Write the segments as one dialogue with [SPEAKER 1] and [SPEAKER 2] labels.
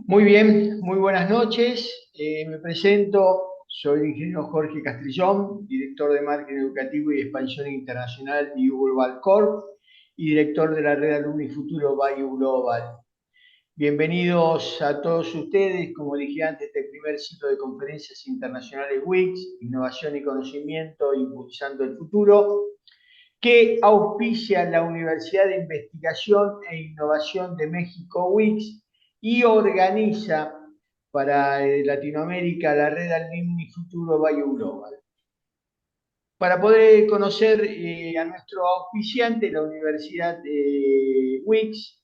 [SPEAKER 1] Muy bien, muy buenas noches. Me presento, soy el ingeniero Jorge Castrillón, director de Marketing Educativo y Expansión Internacional de Global Corp y director de la red Alumni Futuro by Global. Bienvenidos a todos ustedes, como dije antes, este primer ciclo de conferencias internacionales WICS, Innovación y Conocimiento, Impulsando el Futuro, que auspicia la Universidad de Investigación e Innovación de México, WICS, y organiza para Latinoamérica la red Alumni Futuro Bio Global. Para poder conocer a nuestro auspiciante, la Universidad de WICS,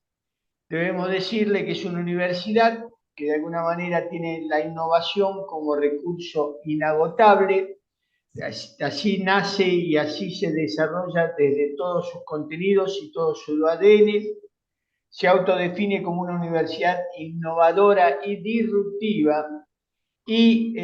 [SPEAKER 1] debemos decirle que es una universidad que de alguna manera tiene la innovación como recurso inagotable. Así nace y así se desarrolla desde todos sus contenidos y todo su ADN. Se autodefine como una universidad innovadora y disruptiva y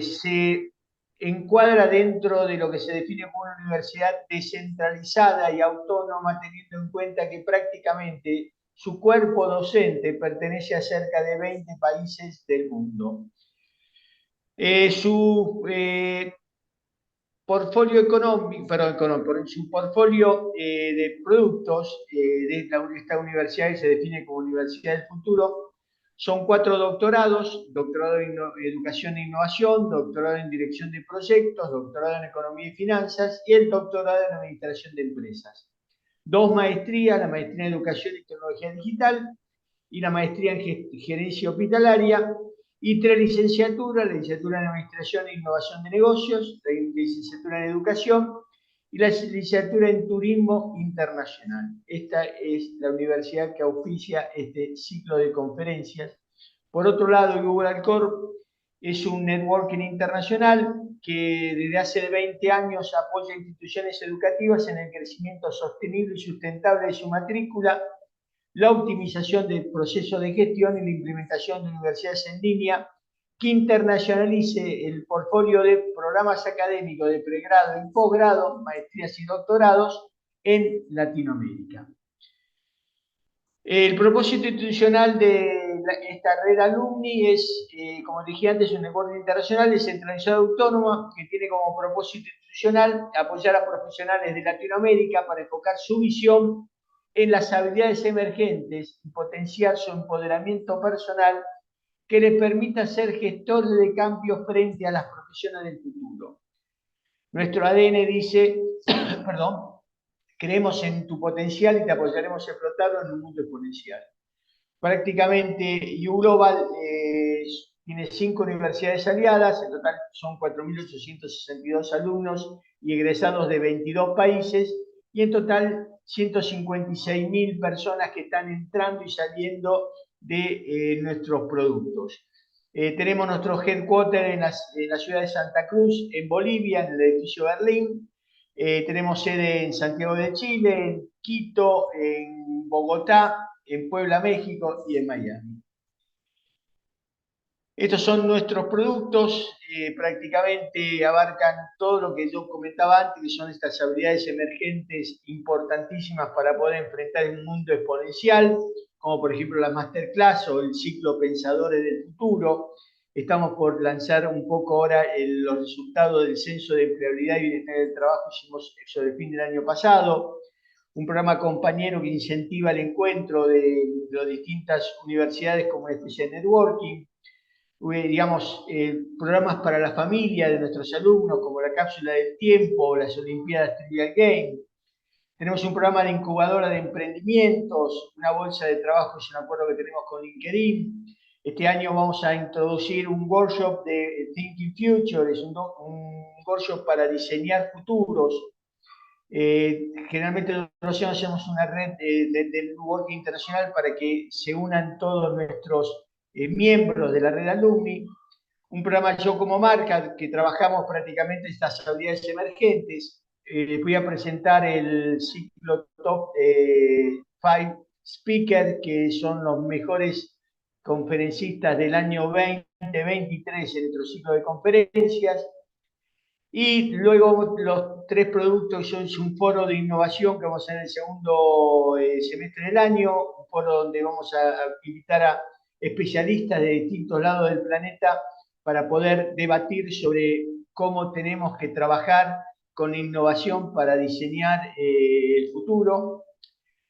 [SPEAKER 1] se encuadra dentro de lo que se define como una universidad descentralizada y autónoma, teniendo en cuenta que prácticamente su cuerpo docente pertenece a cerca de 20 países del mundo. Su portfolio económico, perdón, su portfolio de productos de esta universidad, que se define como Universidad del Futuro, son 4 doctorados: doctorado en Educación e Innovación, doctorado en Dirección de Proyectos, doctorado en Economía y Finanzas y el doctorado en Administración de Empresas. 2 maestrías, la maestría en Educación y Tecnología Digital y la maestría en Gerencia Hospitalaria, y 3 licenciaturas: la licenciatura en Administración e Innovación de Negocios, la licenciatura en Educación y la licenciatura en Turismo Internacional. Esta es la universidad que auspicia este ciclo de conferencias. Por otro lado, Google Corp es un networking internacional que desde hace 20 años apoya instituciones educativas en el crecimiento sostenible y sustentable de su matrícula, la optimización del proceso de gestión y la implementación de universidades en línea que internacionalice el portfolio de programas académicos de pregrado y posgrado, maestrías y doctorados en Latinoamérica. El propósito institucional de esta red alumni es, como dije antes, un networking internacional descentralizado autónoma que tiene como propósito institucional apoyar a profesionales de Latinoamérica para enfocar su visión en las habilidades emergentes y potenciar su empoderamiento personal que les permita ser gestores de cambios frente a las profesiones del futuro. Nuestro ADN dice, perdón, creemos en tu potencial y te apoyaremos a explotarlo en un mundo exponencial. Prácticamente UGlobal tiene 5 universidades aliadas, en total son 4.862 alumnos y egresados de 22 países, y en total 156.000 personas que están entrando y saliendo de nuestros productos. Tenemos nuestro headquarter en la ciudad de Santa Cruz, en Bolivia, en el edificio Berlín. Tenemos sede en Santiago de Chile, en Quito, en Bogotá, en Puebla, México y en Miami. Estos son nuestros productos, prácticamente abarcan todo lo que yo comentaba antes, que son estas habilidades emergentes importantísimas para poder enfrentar un mundo exponencial, como por ejemplo la Masterclass o el ciclo Pensadores del Futuro. Estamos por lanzar un poco ahora los resultados del Censo de Empleabilidad y Bienestar del Trabajo, hicimos eso de fin del año pasado. Un programa compañero que incentiva el encuentro de las distintas universidades como una especie de networking. Digamos, programas para la familia de nuestros alumnos, como la cápsula del tiempo o las Olimpiadas Trivial Game. Tenemos un programa de incubadora de emprendimientos, una bolsa de trabajo, es un acuerdo que tenemos con LinkedIn. Este año vamos a introducir un workshop de Thinking Future, es un workshop para diseñar futuros. Generalmente nosotros hacemos una red de networking internacional para que se unan todos nuestros miembros de la red alumni. Un programa Yo como Marca, que trabajamos prácticamente estas habilidades emergentes. Les voy a presentar el ciclo Top 5 Speaker, que son los mejores conferencistas del año 2023 en nuestro ciclo de conferencias. Y luego los 3 productos son un foro de innovación que vamos a hacer en el segundo semestre del año, un foro donde vamos a invitar a especialistas de distintos lados del planeta para poder debatir sobre cómo tenemos que trabajar con innovación para diseñar el futuro.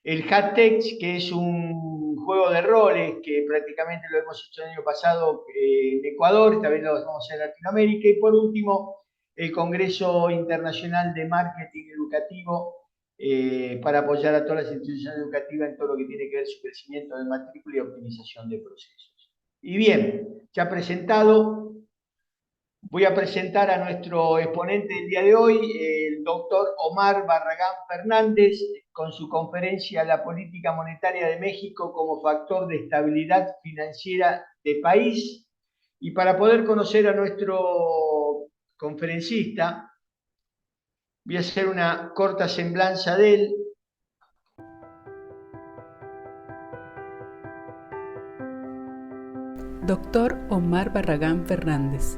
[SPEAKER 1] El Hattex, que es un juego de roles que prácticamente lo hemos hecho el año pasado en Ecuador, esta vez lo vamos a hacer en Latinoamérica. Y por último, el Congreso Internacional de Marketing Educativo para apoyar a todas las instituciones educativas en todo lo que tiene que ver su crecimiento de matrícula y optimización de procesos. Y bien, ya presentado, voy a presentar a nuestro exponente del día de hoy, el doctor Omar Barragán Fernández, con su conferencia La política monetaria de México como factor de estabilidad financiera de país. Y para poder conocer a nuestro conferencista, voy a hacer una corta semblanza de él.
[SPEAKER 2] Doctor Omar Barragán Fernández,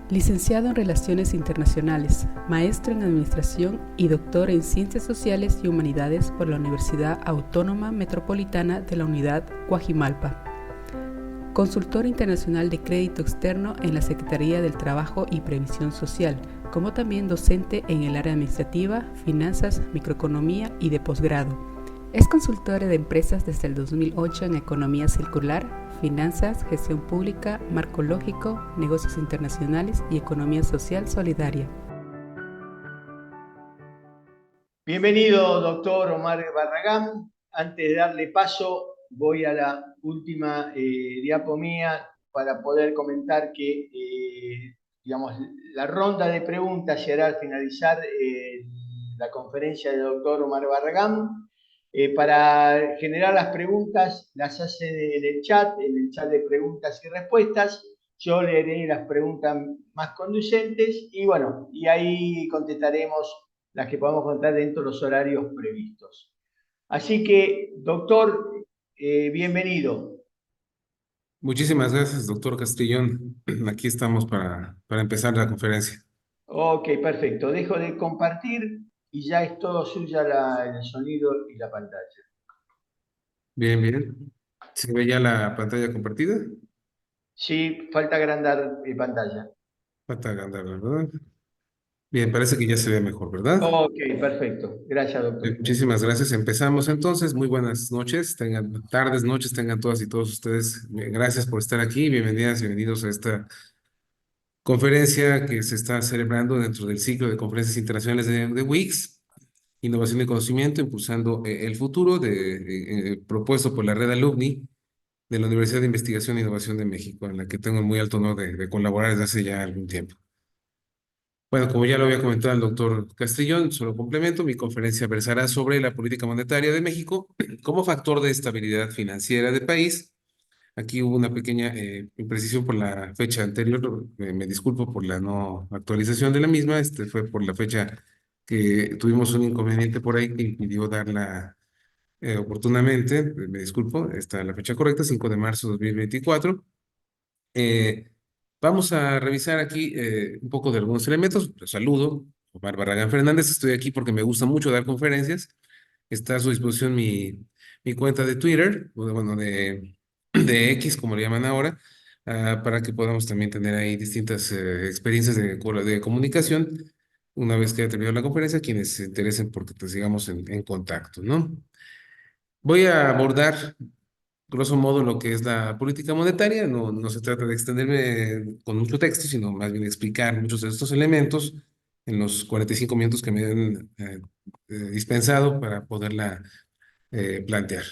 [SPEAKER 2] licenciado en Relaciones Internacionales, maestro en Administración y doctor en Ciencias Sociales y Humanidades por la Universidad Autónoma Metropolitana de la Unidad Coajimalpa. Consultor internacional de crédito externo en la Secretaría del Trabajo y Previsión Social, como también docente en el área administrativa, finanzas, microeconomía y de posgrado. Es consultora de empresas desde el 2008 en economía circular, finanzas, gestión pública, marco lógico, negocios internacionales y economía social solidaria.
[SPEAKER 1] Bienvenido, doctor Omar Barragán. Antes de darle paso, voy a la última diapo mía para poder comentar que digamos, la ronda de preguntas se hará al finalizar la conferencia del doctor Omar Barragán. Para generar las preguntas, las hacen en el chat de preguntas y respuestas. Yo leeré las preguntas más conducentes y bueno, y ahí contestaremos las que podamos contar dentro de los horarios previstos. Así que, doctor, bienvenido.
[SPEAKER 3] Muchísimas gracias, doctor Castellón. Aquí estamos para empezar la conferencia.
[SPEAKER 1] Ok, perfecto. Dejo de compartir y ya es todo suya el sonido y la pantalla.
[SPEAKER 3] Bien, bien. ¿Se ve ya la pantalla compartida?
[SPEAKER 1] Sí, falta agrandar mi pantalla.
[SPEAKER 3] Falta agrandarla, ¿verdad? Bien, parece que ya se ve mejor, ¿verdad?
[SPEAKER 1] Ok, perfecto. Gracias, doctor.
[SPEAKER 3] Muchísimas gracias. Empezamos entonces. Muy buenas noches, tengan tardes, noches, tengan todas y todos ustedes. Gracias por estar aquí. Bienvenidas, bienvenidos a esta conferencia que se está celebrando dentro del ciclo de conferencias internacionales de WICS. Innovación y conocimiento, impulsando el futuro, propuesto por la red Alumni de la Universidad de Investigación e Innovación de México, en la que tengo el muy alto honor de colaborar desde hace ya algún tiempo. Bueno, como ya lo había comentado el doctor Castellón, solo complemento, mi conferencia versará sobre la política monetaria de México como factor de estabilidad financiera del país. Aquí hubo una pequeña imprecisión por la fecha anterior, me disculpo por la no actualización de la misma, fue por la fecha que tuvimos un inconveniente por ahí que impidió darla oportunamente, me disculpo, está la fecha correcta, 5 de marzo de 2024. Eh, Vamos a revisar aquí un poco de algunos elementos. Los saludo, Omar Barragán Fernández, estoy aquí porque me gusta mucho dar conferencias. Está a su disposición mi cuenta de Twitter, o bueno, de X, como le llaman ahora, para que podamos también tener ahí distintas experiencias de comunicación una vez que haya terminado la conferencia, quienes se interesen porque pues, sigamos en contacto, ¿no? Voy a abordar, grosso modo, lo que es la política monetaria. No, no se trata de extenderme con mucho texto, sino más bien explicar muchos de estos elementos en los 45 minutos que me han dispensado para poderla plantear.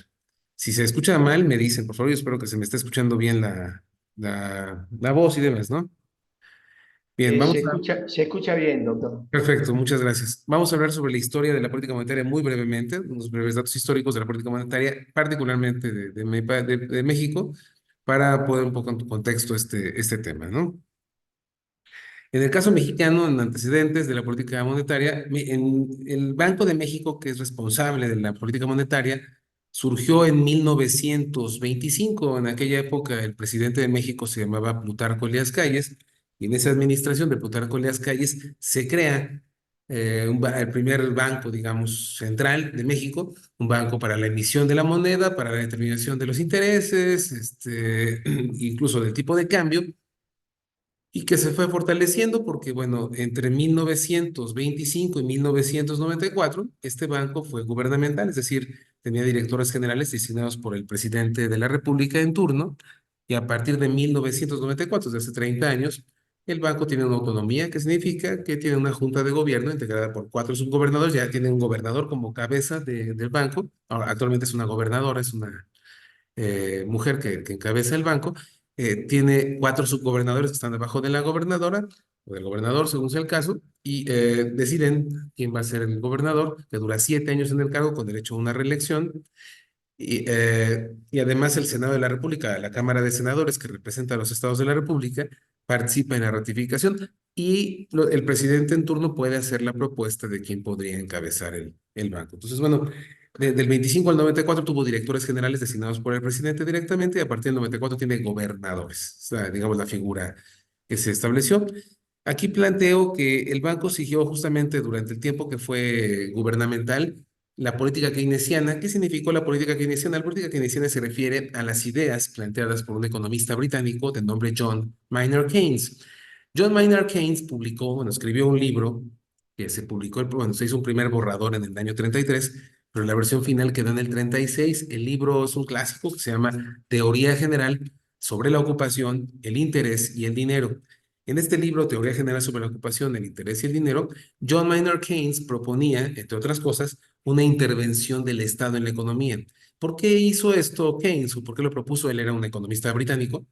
[SPEAKER 3] Si se escucha mal, me dicen, por favor, yo espero que se me esté escuchando bien la voz y demás, ¿no? Bien, vamos a...
[SPEAKER 1] Se escucha bien, doctor.
[SPEAKER 3] Perfecto, muchas gracias. Vamos a hablar sobre la historia de la política monetaria muy brevemente, unos breves datos históricos de la política monetaria, particularmente de México, para poner un poco en tu contexto este tema, ¿no? En el caso mexicano, en antecedentes de la política monetaria, en el Banco de México, que es responsable de la política monetaria, surgió en 1925. En aquella época, el presidente de México se llamaba Plutarco Elías Calles, y en esa administración de Plutarco Elías Calles se crea el primer banco, digamos, central de México, un banco para la emisión de la moneda, para la determinación de los intereses, incluso del tipo de cambio, y que se fue fortaleciendo porque, bueno, entre 1925 y 1994, este banco fue gubernamental, es decir, tenía directores generales designados por el presidente de la República en turno, y a partir de 1994, desde hace 30 años, el banco tiene una autonomía, que significa que tiene una junta de gobierno integrada por 4 subgobernadores, ya tiene un gobernador como cabeza del banco. Ahora, actualmente es una gobernadora, es una mujer que encabeza el banco. Tiene 4 subgobernadores que están debajo de la gobernadora o del gobernador, según sea el caso, y deciden quién va a ser el gobernador, que dura 7 años en el cargo con derecho a una reelección. Y además el Senado de la República, la Cámara de Senadores que representa a los estados de la República, participa en la ratificación, y el presidente en turno puede hacer la propuesta de quién podría encabezar el banco. Entonces, bueno, del 25 al 94 tuvo directores generales designados por el presidente directamente, y a partir del 94 tiene gobernadores, o sea, digamos, la figura que se estableció. Aquí planteo que el banco siguió justamente durante el tiempo que fue gubernamental la política keynesiana. ¿Qué significó la política keynesiana? La política keynesiana se refiere a las ideas planteadas por un economista británico de nombre John Maynard Keynes. John Maynard Keynes publicó, bueno, escribió un libro que se publicó, bueno, se hizo un primer borrador en el año 33, pero la versión final quedó en el 36. El libro es un clásico que se llama Teoría General sobre la ocupación, el interés y el dinero. En este libro, Teoría General sobre la ocupación, el interés y el dinero, John Maynard Keynes proponía, entre otras cosas, una intervención del Estado en la economía. ¿Por qué hizo esto Keynes? ¿O por qué lo propuso? Él era un economista británico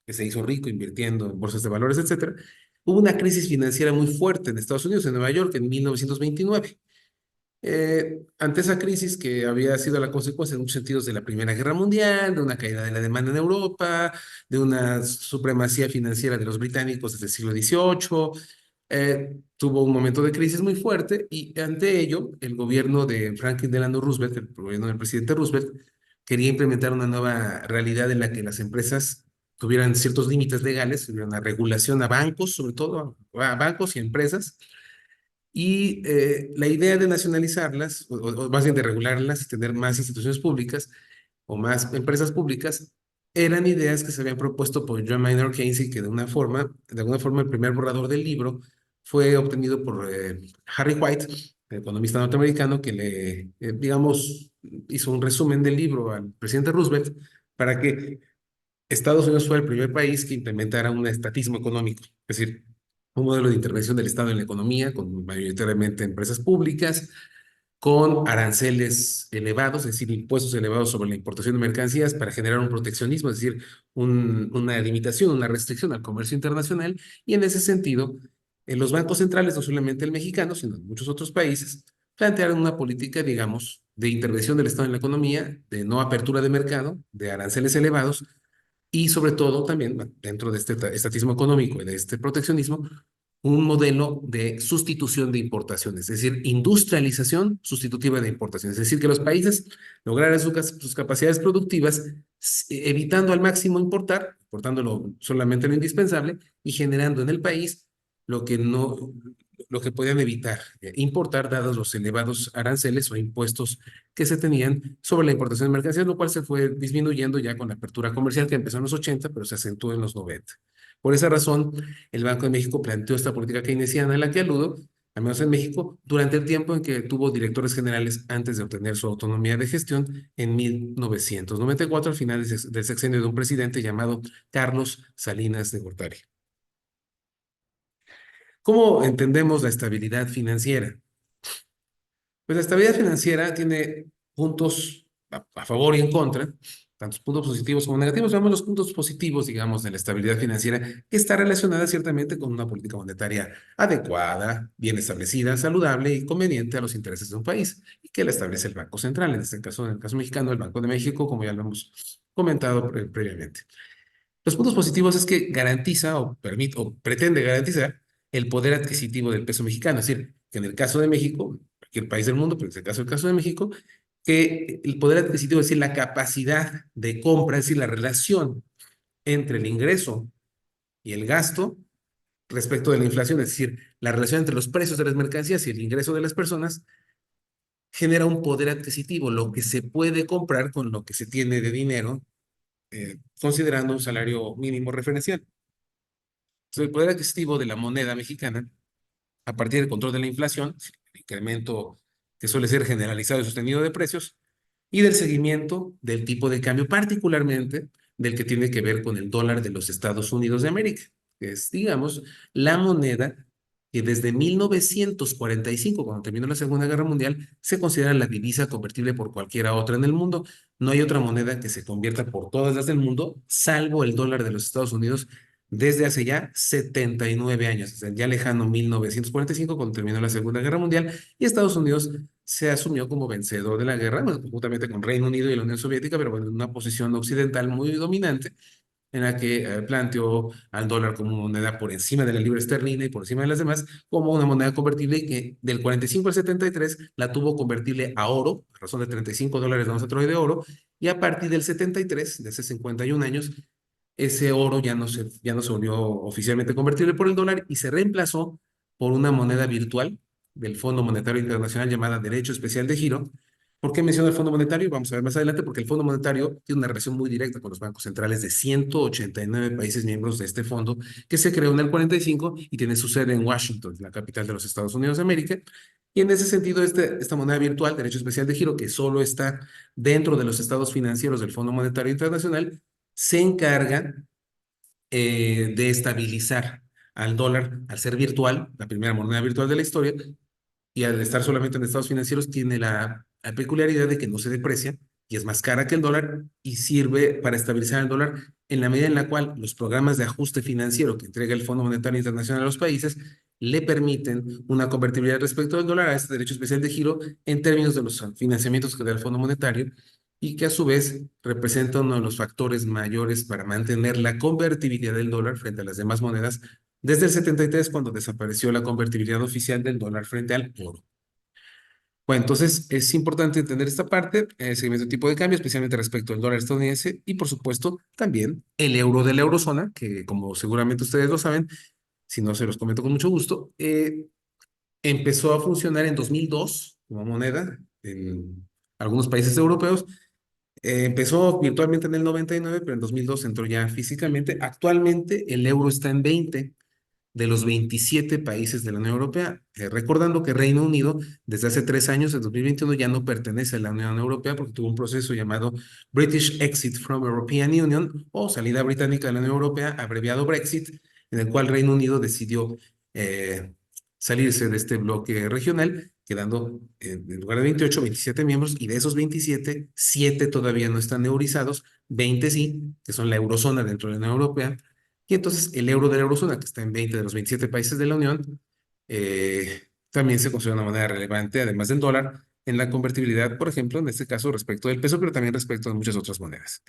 [SPEAKER 3] que se hizo rico invirtiendo en bolsas de valores, etcétera. Hubo una crisis financiera muy fuerte en Estados Unidos, en Nueva York, en 1929. Ante esa crisis, que había sido la consecuencia en muchos sentidos de la Primera Guerra Mundial, de una caída de la demanda en Europa, de una supremacía financiera de los británicos desde el siglo XVIII, tuvo un momento de crisis muy fuerte, y ante ello el gobierno de Franklin Delano Roosevelt, el gobierno del presidente Roosevelt, quería implementar una nueva realidad en la que las empresas tuvieran ciertos límites legales, hubiera una regulación a bancos, sobre todo a bancos y empresas, y la idea de nacionalizarlas, o más bien de regularlas y tener más instituciones públicas o más empresas públicas, eran ideas que se habían propuesto por John Maynard Keynes, y que de alguna forma el primer borrador del libro fue obtenido por Harry White, el economista norteamericano, que digamos, hizo un resumen del libro al presidente Roosevelt para que Estados Unidos fue el primer país que implementara un estatismo económico, es decir, un modelo de intervención del Estado en la economía, con mayoritariamente empresas públicas, con aranceles elevados, es decir, impuestos elevados sobre la importación de mercancías para generar un proteccionismo, es decir, una limitación, una restricción al comercio internacional. Y en ese sentido, en los bancos centrales, no solamente el mexicano, sino en muchos otros países, plantearon una política, digamos, de intervención del Estado en la economía, de no apertura de mercado, de aranceles elevados, y sobre todo también, bueno, dentro de este estatismo económico y de este proteccionismo, un modelo de sustitución de importaciones, es decir, industrialización sustitutiva de importaciones, es decir, que los países lograran sus capacidades productivas, evitando al máximo importar, importándolo solamente lo indispensable, y generando en el país lo que no, lo que podían evitar importar, dados los elevados aranceles o impuestos que se tenían sobre la importación de mercancías, lo cual se fue disminuyendo ya con la apertura comercial, que empezó en los 80, pero se acentuó en los 90. Por esa razón, el Banco de México planteó esta política keynesiana a la que aludo, al menos en México, durante el tiempo en que tuvo directores generales antes de obtener su autonomía de gestión en 1994, al final del sexenio de un presidente llamado Carlos Salinas de Gortari. ¿Cómo entendemos la estabilidad financiera? Pues la estabilidad financiera tiene puntos a favor y en contra, tantos puntos positivos como negativos. Veamos los puntos positivos, digamos, de la estabilidad financiera, que está relacionada ciertamente con una política monetaria adecuada, bien establecida, saludable y conveniente a los intereses de un país, y que la establece el Banco Central, en este caso, en el caso mexicano, el Banco de México, como ya lo hemos comentado previamente. Los puntos positivos es que garantiza o permite o pretende garantizar el poder adquisitivo del peso mexicano. Es decir, que en el caso de México, cualquier país del mundo, pero en el caso de México, que el poder adquisitivo, es decir, la capacidad de compra, es decir, la relación entre el ingreso y el gasto, respecto de la inflación, es decir, la relación entre los precios de las mercancías y el ingreso de las personas, genera un poder adquisitivo, lo que se puede comprar con lo que se tiene de dinero, considerando un salario mínimo referencial. Entonces, el poder adquisitivo de la moneda mexicana, a partir del control de la inflación, el incremento que suele ser generalizado y sostenido de precios, y del seguimiento del tipo de cambio, particularmente del que tiene que ver con el dólar de los Estados Unidos de América, que es, digamos, la moneda que desde 1945, cuando terminó la Segunda Guerra Mundial, se considera la divisa convertible por cualquiera otra en el mundo. No hay otra moneda que se convierta por todas las del mundo, salvo el dólar de los Estados Unidos, desde hace ya 79 años, desde el ya lejano 1945, cuando terminó la Segunda Guerra Mundial, y Estados Unidos se asumió como vencedor de la guerra, bueno, juntamente con Reino Unido y la Unión Soviética, pero bueno, en una posición occidental muy dominante, en la que planteó al dólar como moneda por encima de la libra esterlina y por encima de las demás, como una moneda convertible, y que del 45 al 73 la tuvo convertible a oro, a razón de $35 de onza Troy de oro, y a partir del 73, de hace 51 años, ese oro ya no se volvió oficialmente convertible por el dólar y se reemplazó por una moneda virtual del Fondo Monetario Internacional llamada Derecho Especial de Giro. ¿Por qué menciono el Fondo Monetario? Vamos a ver más adelante, porque el Fondo Monetario tiene una relación muy directa con los bancos centrales de 189 países miembros de este fondo, que se creó en el 45 y tiene su sede en Washington, la capital de los Estados Unidos de América. Y en ese sentido, esta moneda virtual, Derecho Especial de Giro, que solo está dentro de los estados financieros del Fondo Monetario Internacional, se encarga de estabilizar al dólar, al ser virtual, la primera moneda virtual de la historia, y al estar solamente en estados financieros, tiene la peculiaridad de que no se deprecia y es más cara que el dólar, y sirve para estabilizar el dólar en la medida en la cual los programas de ajuste financiero que entrega el Fondo Monetario Internacional a los países le permiten una convertibilidad respecto del dólar a este derecho especial de giro en términos de los financiamientos que da el Fondo Monetario, y que a su vez representa uno de los factores mayores para mantener la convertibilidad del dólar frente a las demás monedas desde el 73, cuando desapareció la convertibilidad oficial del dólar frente al oro. Bueno, entonces es importante entender esta parte, el seguimiento de tipo de cambio, especialmente respecto al dólar estadounidense, y por supuesto también el euro de la eurozona, que como seguramente ustedes lo saben, si no se los comento con mucho gusto, empezó a funcionar en 2002 como moneda en algunos países europeos. Empezó virtualmente en el 99, pero en 2002 entró ya físicamente. Actualmente el euro está en 20 de los 27 países de la Unión Europea. Recordando que Reino Unido, desde hace 3 años, en 2021, ya no pertenece a la Unión Europea porque tuvo un proceso llamado British Exit from European Union, o salida británica de la Unión Europea, abreviado Brexit, en el cual Reino Unido decidió salirse de este bloque regional, quedando en lugar de 28, 27 miembros, y de esos 27, 7 todavía no están eurizados, 20 sí, que son la eurozona dentro de la Unión Europea. Y entonces el euro de la eurozona, que está en 20 de los 27 países de la Unión, también se considera una moneda relevante, además del dólar, en la convertibilidad, por ejemplo, en este caso respecto del peso, pero también respecto de muchas otras monedas.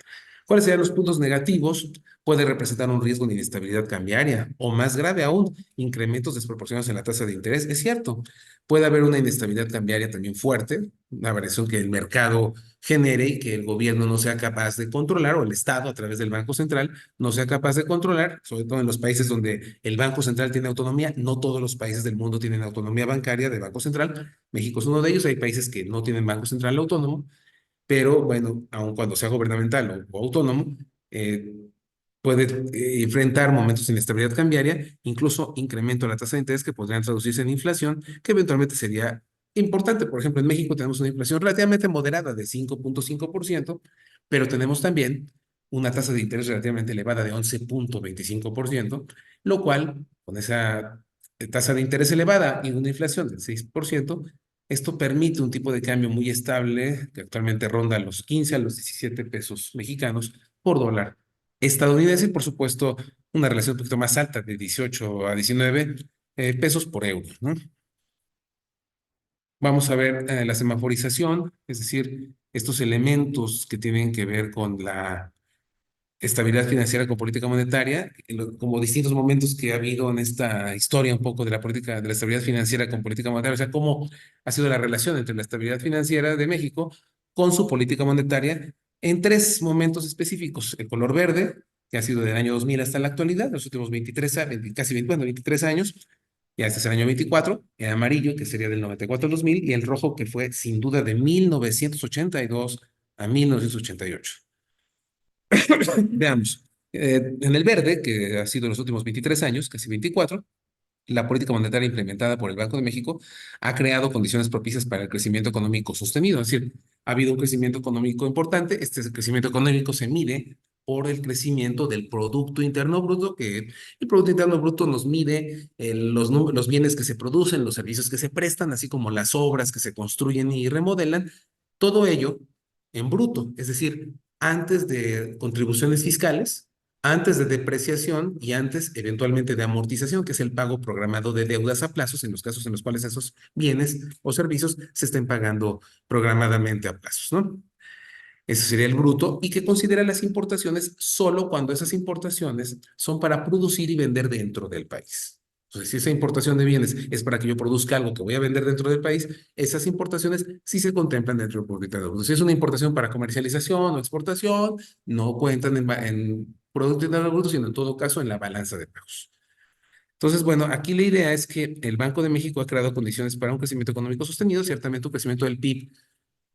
[SPEAKER 3] ¿Cuáles serían los puntos negativos? Puede representar un riesgo de inestabilidad cambiaria, o más grave aún, incrementos desproporcionados en la tasa de interés. Es cierto, puede haber una inestabilidad cambiaria también fuerte, una variación que el mercado genere y que el gobierno no sea capaz de controlar, o el Estado a través del Banco Central no sea capaz de controlar, sobre todo en los países donde el Banco Central tiene autonomía. No todos los países del mundo tienen autonomía bancaria de Banco Central. México es uno de ellos. Hay países que no tienen Banco Central autónomo, pero bueno, aun cuando sea gubernamental o autónomo, eh, puede enfrentar momentos de inestabilidad cambiaria, incluso incremento de la tasa de interés, que podrían traducirse en inflación, que eventualmente sería importante. Por ejemplo, en México tenemos una inflación relativamente moderada de 5.5%, pero tenemos también una tasa de interés relativamente elevada de 11.25%, lo cual, con esa tasa de interés elevada y una inflación del 6%, esto permite un tipo de cambio muy estable, que actualmente ronda los 15 a los 17 pesos mexicanos por dólar estadounidense, y por supuesto una relación un poquito más alta, de 18 a 19 pesos por euro, ¿no? Vamos a ver la semaforización, es decir, estos elementos que tienen que ver con la estabilidad financiera con política monetaria, como distintos momentos que ha habido en esta historia un poco de la política, de la estabilidad financiera con política monetaria, o sea, cómo ha sido la relación entre la estabilidad financiera de México con su política monetaria en tres momentos específicos: el color verde, que ha sido del año 2000 hasta la actualidad, los últimos 23, casi 20, bueno, 23 años. Ya este es el año 24, el amarillo, que sería del 94 al 2000, y el rojo, que fue sin duda de 1982 a 1988. Veamos. En el verde, que ha sido los últimos 23 años, casi 24, la política monetaria implementada por el Banco de México ha creado condiciones propicias para el crecimiento económico sostenido. Es decir, ha habido un crecimiento económico importante. Este crecimiento económico se mide por el crecimiento del Producto Interno Bruto, que el Producto Interno Bruto nos mide los bienes que se producen, los servicios que se prestan, así como las obras que se construyen y remodelan. Todo ello en bruto, es decir, antes de contribuciones fiscales, antes de depreciación y antes eventualmente de amortización, que es el pago programado de deudas a plazos en los casos en los cuales esos bienes o servicios se estén pagando programadamente a plazos, ¿no? Ese sería el bruto y que considera las importaciones solo cuando esas importaciones son para producir y vender dentro del país. Entonces, si esa importación de bienes es para que yo produzca algo que voy a vender dentro del país, esas importaciones sí se contemplan dentro del Producto Interno Bruto. Si es una importación para comercialización o exportación, no cuentan en Producto Interno Bruto, sino en todo caso en la balanza de pagos. Entonces, bueno, aquí la idea es que el Banco de México ha creado condiciones para un crecimiento económico sostenido, ciertamente un crecimiento del PIB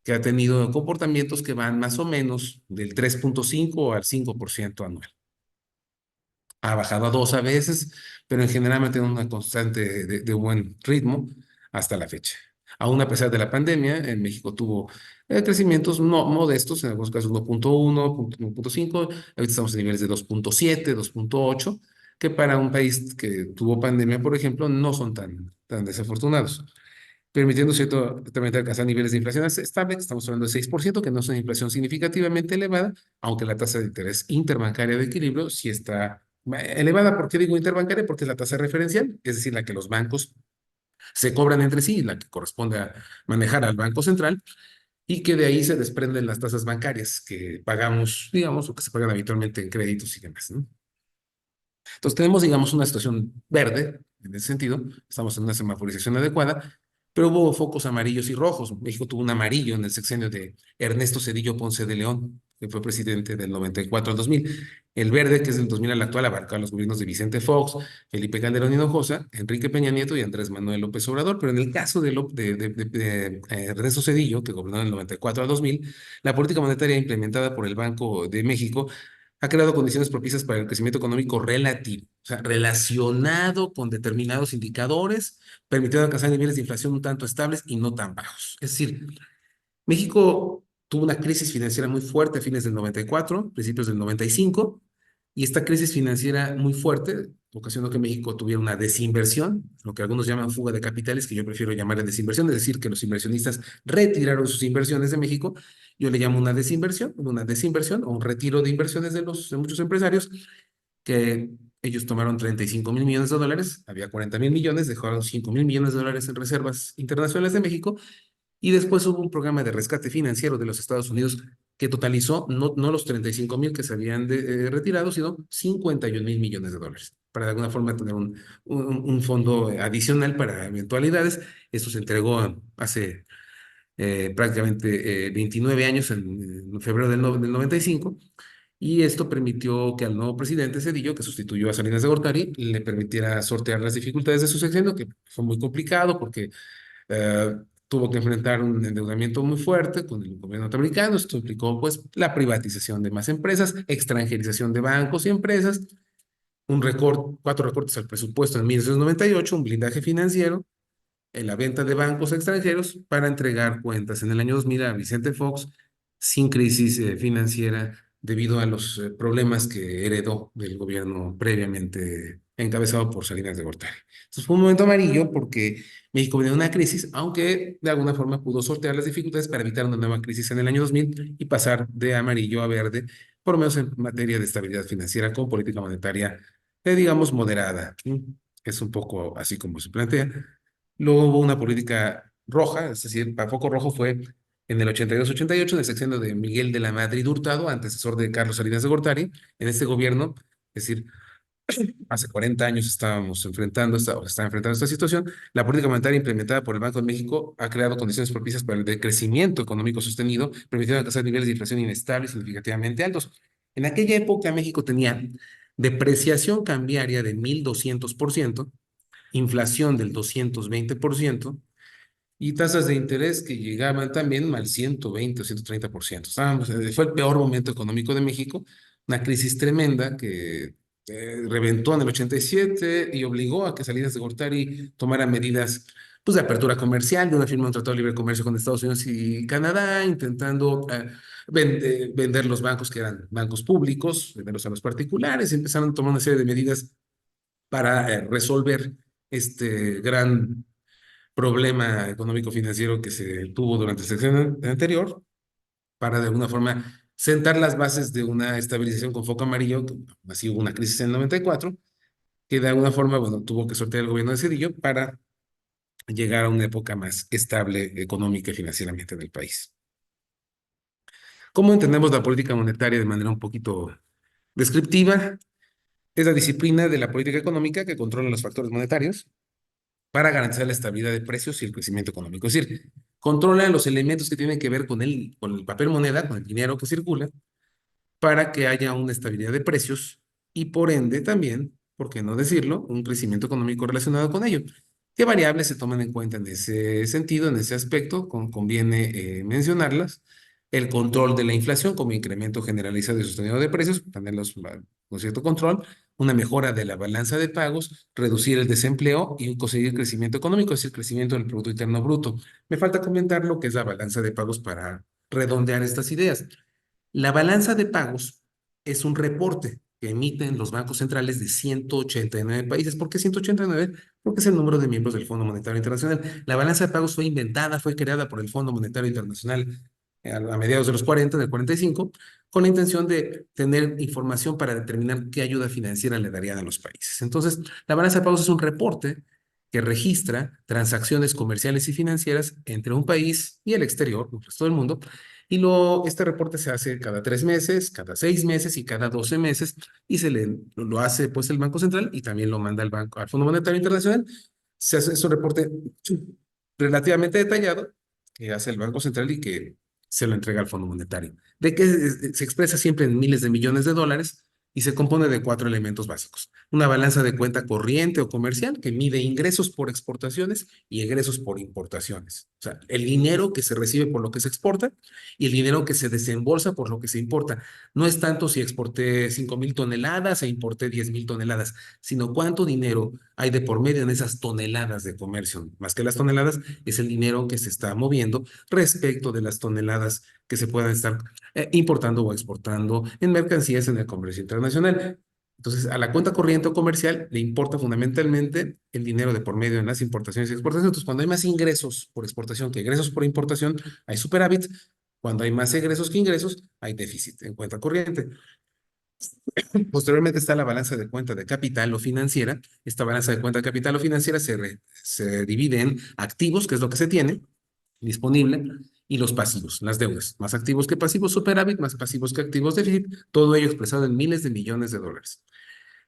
[SPEAKER 3] que ha tenido comportamientos que van más o menos del 3,5 al 5% anual. Ha bajado a 2 a veces, pero en general mantiene una constante de buen ritmo hasta la fecha. Aún a pesar de la pandemia, en México tuvo crecimientos no modestos, en algunos casos 1,1, 1,5, ahorita estamos en niveles de 2,7, 2,8, que para un país que tuvo pandemia, por ejemplo, no son tan desafortunados, permitiendo ciertamente alcanzar niveles de inflación estables. Estamos hablando de 6%, que no es una inflación significativamente elevada, aunque la tasa de interés interbancaria de equilibrio sí está elevada. ¿Por qué digo interbancaria? Porque es la tasa referencial, es decir, la que los bancos se cobran entre sí, la que corresponde a manejar al Banco Central, y que de ahí se desprenden las tasas bancarias que pagamos, digamos, o que se pagan habitualmente en créditos y demás, ¿no? Entonces tenemos, digamos, una situación verde, en ese sentido, estamos en una semaforización adecuada, pero hubo focos amarillos y rojos. México tuvo un amarillo en el sexenio de Ernesto Zedillo Ponce de León, que fue presidente del 94 al 2000. El verde, que es del 2000 al actual, abarca los gobiernos de Vicente Fox, Felipe Calderón Hinojosa, Enrique Peña Nieto y Andrés Manuel López Obrador. Pero en el caso de Ernesto Zedillo, que gobernó del 94 al 2000, la política monetaria implementada por el Banco de México ha creado condiciones propicias para el crecimiento económico relativo, o sea, relacionado con determinados indicadores, permitiendo alcanzar niveles de inflación un tanto estables y no tan bajos. Es decir, México tuvo una crisis financiera muy fuerte a fines del 94, principios del 95, y esta crisis financiera muy fuerte ocasionó que México tuviera una desinversión, lo que algunos llaman fuga de capitales, que yo prefiero llamar desinversión, es decir, que los inversionistas retiraron sus inversiones de México. Yo le llamo una desinversión o un retiro de inversiones de muchos empresarios, que ellos tomaron 35,000 millones de dólares, había 40,000 millones, dejaron 5,000 millones de dólares en reservas internacionales de México, y después hubo un programa de rescate financiero de los Estados Unidos que totalizó no los 35,000 que se habían retirado, sino 51,000 millones de dólares, para de alguna forma tener un fondo adicional para eventualidades. Esto se entregó hace prácticamente 29 años, en febrero del 95, y esto permitió que al nuevo presidente Cedillo, que sustituyó a Salinas de Gortari, le permitiera sortear las dificultades de su sexenio, que fue muy complicado porque eh, tuvo que enfrentar un endeudamiento muy fuerte con el gobierno norteamericano. Esto implicó, pues, la privatización de más empresas, extranjerización de bancos y empresas, 4 recortes al presupuesto en 1998, un blindaje financiero en la venta de bancos extranjeros para entregar cuentas en el año 2000 a Vicente Fox sin crisis financiera debido a los problemas que heredó del gobierno previamente encabezado por Salinas de Gortari. Entonces fue un momento amarillo porque México venía de una crisis, aunque de alguna forma pudo sortear las dificultades para evitar una nueva crisis en el año 2000 y pasar de amarillo a verde, por lo menos en materia de estabilidad financiera con política monetaria, digamos, moderada. Es un poco así como se plantea. Luego hubo una política roja, es decir, para foco rojo fue en el 82-88, en el sexenio de Miguel de la Madrid Hurtado, antecesor de Carlos Salinas de Gortari. En este gobierno, es decir, hace 40 años estábamos enfrentando o se está enfrentando esta situación. La política monetaria implementada por el Banco de México ha creado condiciones propicias para el decrecimiento económico sostenido, permitiendo alcanzar niveles de inflación inestables significativamente altos. En aquella época México tenía depreciación cambiaria de 1.200%, inflación del 220% y tasas de interés que llegaban también al 120 o 130%. Fue el peor momento económico de México, una crisis tremenda que reventó en el 87 y obligó a que Salinas de Gortari tomara medidas pues, de apertura comercial, de una firma de un tratado de libre comercio con Estados Unidos y Canadá, intentando vender los bancos que eran bancos públicos, venderlos a los particulares, y empezaron a tomar una serie de medidas para resolver este gran problema económico-financiero que se tuvo durante el sexenio anterior, para de alguna forma sentar las bases de una estabilización con foco amarillo, que así hubo una crisis en el 94, que de alguna forma, bueno, tuvo que sortear el gobierno de Cedillo para llegar a una época más estable económica y financieramente en el país. ¿Cómo entendemos la política monetaria de manera un poquito descriptiva? Es la disciplina de la política económica que controla los factores monetarios para garantizar la estabilidad de precios y el crecimiento económico. Es decir, controla los elementos que tienen que ver con el papel moneda, con el dinero que circula, para que haya una estabilidad de precios y por ende también, por qué no decirlo, un crecimiento económico relacionado con ello. ¿Qué variables se toman en cuenta en ese sentido, en ese aspecto? Conviene mencionarlas. El control de la inflación como incremento generalizado y sostenido de precios, tenerlos con cierto control, una mejora de la balanza de pagos, reducir el desempleo y conseguir crecimiento económico, es decir, crecimiento del Producto Interno Bruto. Me falta comentar lo que es la balanza de pagos para redondear estas ideas. La balanza de pagos es un reporte que emiten los bancos centrales de 189 países. ¿Por qué 189? Porque es el número de miembros del Fondo Monetario Internacional. La balanza de pagos fue inventada, fue creada por el Fondo Monetario Internacional a mediados de los 40, del 45, con la intención de tener información para determinar qué ayuda financiera le darían a los países. Entonces, la balanza de pagos es un reporte que registra transacciones comerciales y financieras entre un país y el exterior, el resto del mundo, y este reporte se hace cada 3 meses, cada 6 meses y cada 12 meses, y lo hace pues el Banco Central y también lo manda al Fondo Monetario Internacional. Se hace un reporte relativamente detallado que hace el Banco Central y que se lo entrega al Fondo Monetario. De que se expresa siempre en miles de millones de dólares y se compone de 4 elementos básicos. Una balanza de cuenta corriente o comercial que mide ingresos por exportaciones y egresos por importaciones. O sea, el dinero que se recibe por lo que se exporta y el dinero que se desembolsa por lo que se importa. No es tanto si exporté 5,000 toneladas e importé 10,000 toneladas, sino cuánto dinero hay de por medio en esas toneladas de comercio. Más que las toneladas, es el dinero que se está moviendo respecto de las toneladas que se puedan estar importando o exportando en mercancías en el comercio internacional. Entonces, a la cuenta corriente o comercial le importa fundamentalmente el dinero de por medio en las importaciones y exportaciones. Entonces, cuando hay más ingresos por exportación que ingresos por importación, hay superávit. Cuando hay más egresos que ingresos, hay déficit en cuenta corriente. Posteriormente está la balanza de cuenta de capital o financiera. Esta balanza de cuenta de capital o financiera se divide en activos, que es lo que se tiene disponible, y los pasivos, las deudas. Más activos que pasivos, superávit, más pasivos que activos, déficit. Todo ello expresado en miles de millones de dólares.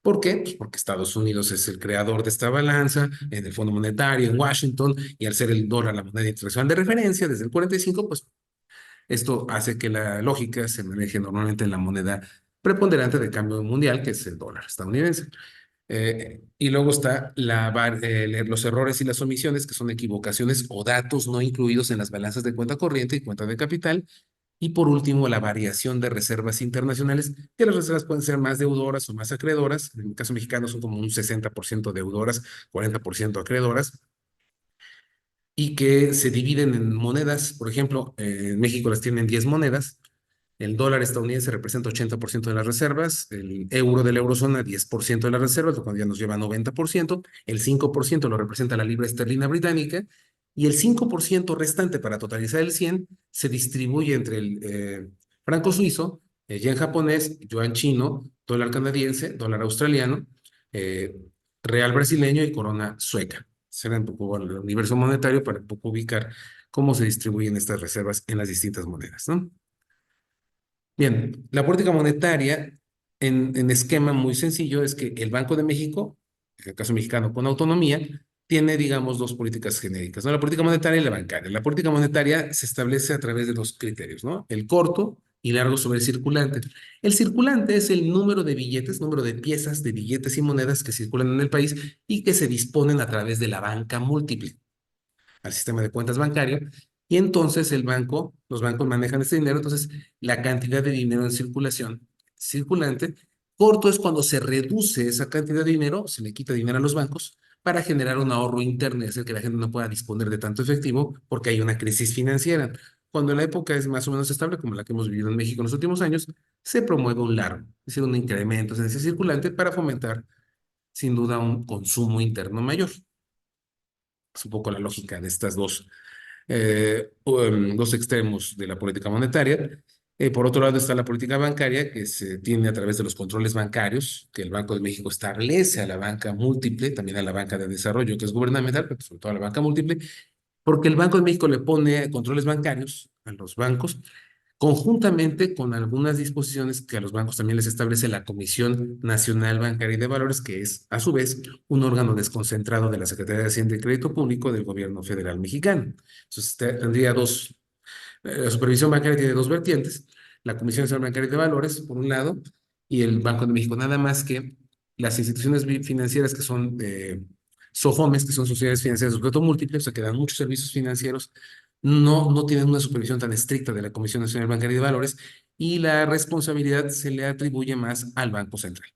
[SPEAKER 3] ¿Por qué? Pues porque Estados Unidos es el creador de esta balanza, en el Fondo Monetario, en Washington, y al ser el dólar la moneda internacional de referencia desde el 45, pues esto hace que la lógica se maneje normalmente en la moneda preponderante de cambio mundial, que es el dólar estadounidense. Y luego está los errores y las omisiones, que son equivocaciones o datos no incluidos en las balanzas de cuenta corriente y cuenta de capital. Y por último, la variación de reservas internacionales, que las reservas pueden ser más deudoras o más acreedoras. En el caso mexicano son como un 60% deudoras, 40% acreedoras, y que se dividen en monedas. Por ejemplo, en México las tienen 10 monedas. El dólar estadounidense representa 80% de las reservas, el euro de la eurozona 10% de las reservas, lo cual ya nos lleva a 90%, el 5% lo representa la libra esterlina británica, y el 5% restante para totalizar el 100 se distribuye entre el franco suizo, yen japonés, yuan chino, dólar canadiense, dólar australiano, eh, real brasileño y corona sueca. Será un poco el universo monetario para un poco ubicar cómo se distribuyen estas reservas en las distintas monedas, ¿no? Bien, la política monetaria en esquema muy sencillo es que el Banco de México, en el caso mexicano con autonomía, tiene, digamos, dos políticas genéricas, ¿no? La política monetaria y la bancaria. La política monetaria se establece a través de dos criterios, ¿no? El corto y largo sobre el circulante. El circulante es el número de billetes, número de piezas de billetes y monedas que circulan en el país y que se disponen a través de la banca múltiple, al sistema de cuentas bancario. Y entonces los bancos manejan ese dinero, entonces la cantidad de dinero en circulación, circulante, corto es cuando se reduce esa cantidad de dinero, se le quita dinero a los bancos para generar un ahorro interno, es decir, que la gente no pueda disponer de tanto efectivo porque hay una crisis financiera. Cuando la época es más o menos estable, como la que hemos vivido en México en los últimos años, se promueve un largo, es decir, un incremento en ese circulante para fomentar, sin duda, un consumo interno mayor. Es un poco la lógica de estas dos extremos de la política monetaria. Por otro lado está la política bancaria, que se tiene a través de los controles bancarios, que el Banco de México establece a la banca múltiple, también a la banca de desarrollo, que es gubernamental, pero sobre todo a la banca múltiple, porque el Banco de México le pone controles bancarios a los bancos conjuntamente con algunas disposiciones que a los bancos también les establece la Comisión Nacional Bancaria y de Valores, que es, a su vez, un órgano desconcentrado de la Secretaría de Hacienda y Crédito Público del Gobierno Federal Mexicano. Entonces, tendría la supervisión bancaria tiene dos vertientes, la Comisión Nacional Bancaria y de Valores, por un lado, y el Banco de México, nada más que las instituciones financieras que son SOFOMES, que son sociedades financieras de objeto múltiple, o sea, que dan muchos servicios financieros, no tienen una supervisión tan estricta de la Comisión Nacional Bancaria y de Valores y la responsabilidad se le atribuye más al Banco Central.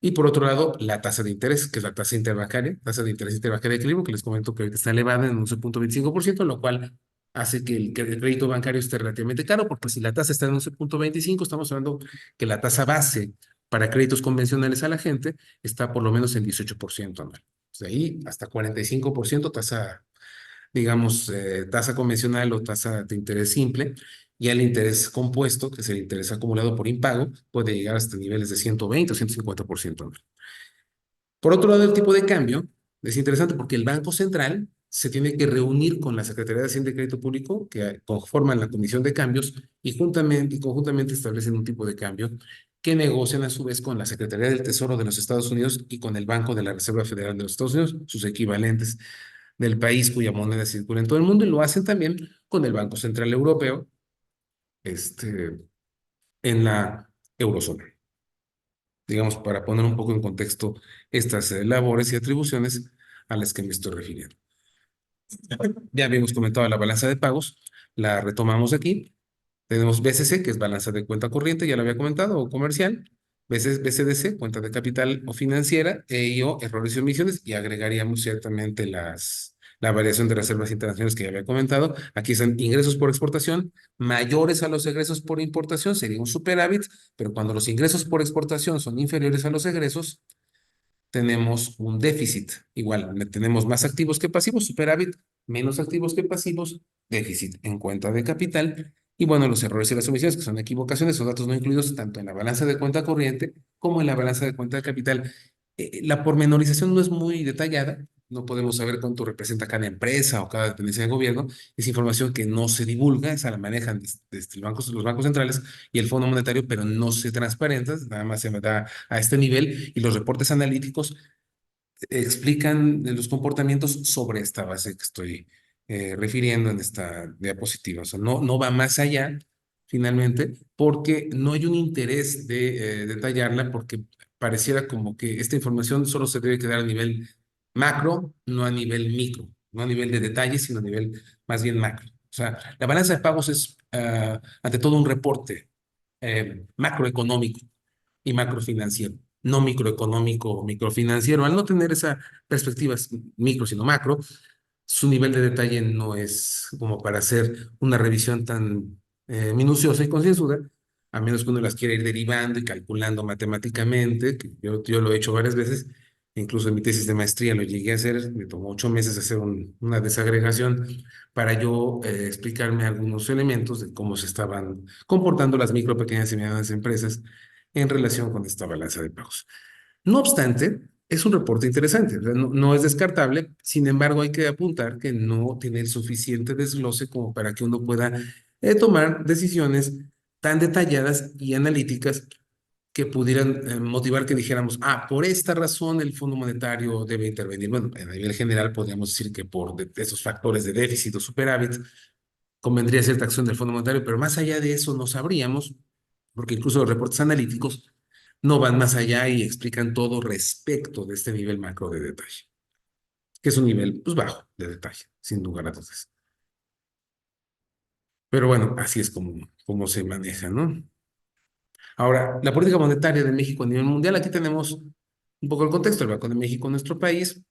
[SPEAKER 3] Y por otro lado, la tasa de interés, que es la tasa interbancaria, tasa de interés interbancaria de equilibrio, que les comento que ahorita está elevada en 11.25%, lo cual hace que el crédito bancario esté relativamente caro, porque si la tasa está en 11.25, estamos hablando que la tasa base para créditos convencionales a la gente está por lo menos en 18% anual. De ahí hasta 45% tasa, digamos, tasa convencional o tasa de interés simple, y el interés compuesto, que es el interés acumulado por impago, puede llegar hasta niveles de 120 o 150% anual. Por otro lado, el tipo de cambio es interesante porque el Banco Central se tiene que reunir con la Secretaría de Hacienda y Crédito Público, que conforman la Comisión de Cambios, y conjuntamente establecen un tipo de cambio que negocian a su vez con la Secretaría del Tesoro de los Estados Unidos y con el Banco de la Reserva Federal de los Estados Unidos, sus equivalentes del país cuya moneda circula en todo el mundo, y lo hacen también con el Banco Central Europeo, en la eurozona. Digamos, para poner un poco en contexto estas labores y atribuciones a las que me estoy refiriendo. Ya habíamos comentado la balanza de pagos, la retomamos aquí. Tenemos BCC, que es balanza de cuenta corriente, ya lo había comentado, o comercial. BCDC, cuenta de capital o financiera, EIO, errores y omisiones, y agregaríamos ciertamente la variación de reservas internacionales que ya había comentado. Aquí están ingresos por exportación mayores a los egresos por importación, sería un superávit, pero cuando los ingresos por exportación son inferiores a los egresos, tenemos un déficit. Igual, tenemos más activos que pasivos, superávit, menos activos que pasivos, déficit en cuenta de capital. Y bueno, los errores y las omisiones, que son equivocaciones, son datos no incluidos tanto en la balanza de cuenta corriente como en la balanza de cuenta de capital. La pormenorización no es muy detallada, no podemos saber cuánto representa cada empresa o cada dependencia de gobierno, es información que no se divulga, esa la manejan desde los bancos centrales y el Fondo Monetario, pero no se transparenta, nada más se da a este nivel, y los reportes analíticos explican los comportamientos sobre esta base que estoy refiriendo en esta diapositiva. O sea, no va más allá, finalmente, porque no hay un interés de detallarla, porque pareciera como que esta información solo se debe quedar a nivel macro, no a nivel micro, no a nivel de detalle, sino a nivel más bien macro. O sea, la balanza de pagos es, ante todo, un reporte macroeconómico y macrofinanciero, no microeconómico o microfinanciero. Al no tener esa perspectiva micro, sino macro, su nivel de detalle no es como para hacer una revisión tan minuciosa y concienzuda, a menos que uno las quiera ir derivando y calculando matemáticamente, que yo lo he hecho varias veces. Incluso en mi tesis de maestría lo llegué a hacer, me tomó 8 meses hacer una desagregación para yo explicarme algunos elementos de cómo se estaban comportando las micro, pequeñas y medianas empresas en relación con esta balanza de pagos. No obstante, es un reporte interesante, o sea, no es descartable. Sin embargo, hay que apuntar que no tiene el suficiente desglose como para que uno pueda tomar decisiones tan detalladas y analíticas que pudieran motivar que dijéramos, por esta razón el Fondo Monetario debe intervenir. Bueno, a nivel general podríamos decir que por esos factores de déficit o superávit, convendría cierta acción del Fondo Monetario, pero más allá de eso no sabríamos, porque incluso los reportes analíticos no van más allá y explican todo respecto de este nivel macro de detalle, que es un nivel pues, bajo de detalle, sin lugar a dudas. Pero bueno, así es como se maneja, ¿no? Ahora, la política monetaria de México a nivel mundial, aquí tenemos un poco el contexto. El Banco de México, nuestro país,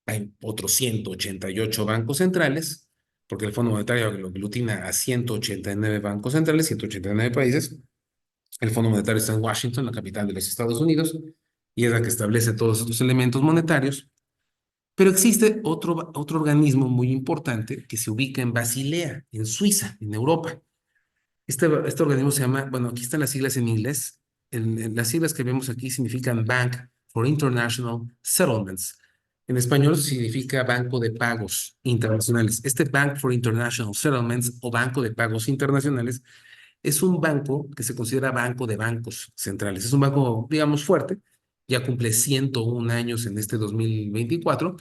[SPEAKER 3] hay otros 188 bancos centrales, porque el Fondo Monetario lo aglutina a 189 bancos centrales, 189 países. El Fondo Monetario está en Washington, la capital de los Estados Unidos, y es la que establece todos estos elementos monetarios. Pero existe otro organismo muy importante que se ubica en Basilea, en Suiza, en Europa. Este organismo se llama, bueno, aquí están las siglas en inglés. Las siglas que vemos aquí significan Bank for International Settlements. En español significa Banco de Pagos Internacionales. Este Bank for International Settlements o Banco de Pagos Internacionales es un banco que se considera banco de bancos centrales. Es un banco, digamos, fuerte. Ya cumple 101 años en este 2024.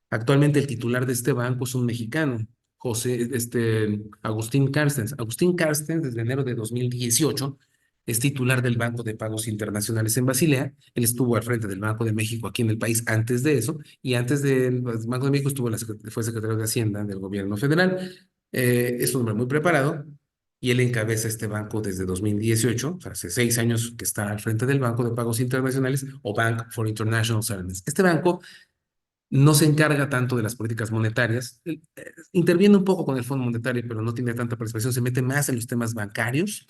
[SPEAKER 3] Actualmente el titular de este banco es un mexicano, Agustín Carstens. Agustín Carstens, desde enero de 2018, es titular del Banco de Pagos Internacionales en Basilea. Él estuvo al frente del Banco de México aquí en el país antes de eso, y antes del Banco de México fue secretario de Hacienda del gobierno federal. Es un hombre muy preparado y él encabeza este banco desde 2018, o sea, hace 6 años que está al frente del Banco de Pagos Internacionales o Bank for International Settlements. Este banco no se encarga tanto de las políticas monetarias, interviene un poco con el Fondo Monetario, pero no tiene tanta participación, se mete más en los temas bancarios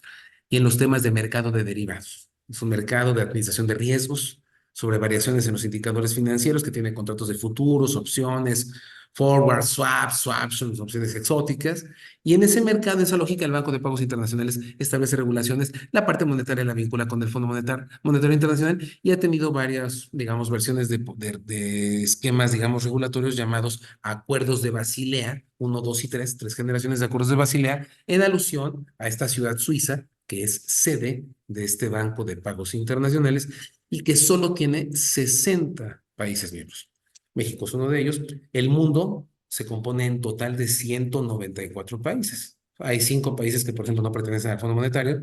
[SPEAKER 3] y en los temas de mercado de derivados. Es un mercado de administración de riesgos sobre variaciones en los indicadores financieros que tiene contratos de futuros, opciones, forward, swaps, options, opciones exóticas. Y en ese mercado, en esa lógica, el Banco de Pagos Internacionales establece regulaciones. La parte monetaria la vincula con el Fondo Monetario Internacional y ha tenido varias, digamos, versiones de esquemas, digamos, regulatorios llamados acuerdos de Basilea, uno, dos y tres generaciones de acuerdos de Basilea, en alusión a esta ciudad suiza, que es sede de este Banco de Pagos Internacionales y que solo tiene 60 países miembros. México es uno de ellos. El mundo se compone en total de 194 países. Hay 5 países que, por ejemplo, no pertenecen al Fondo Monetario.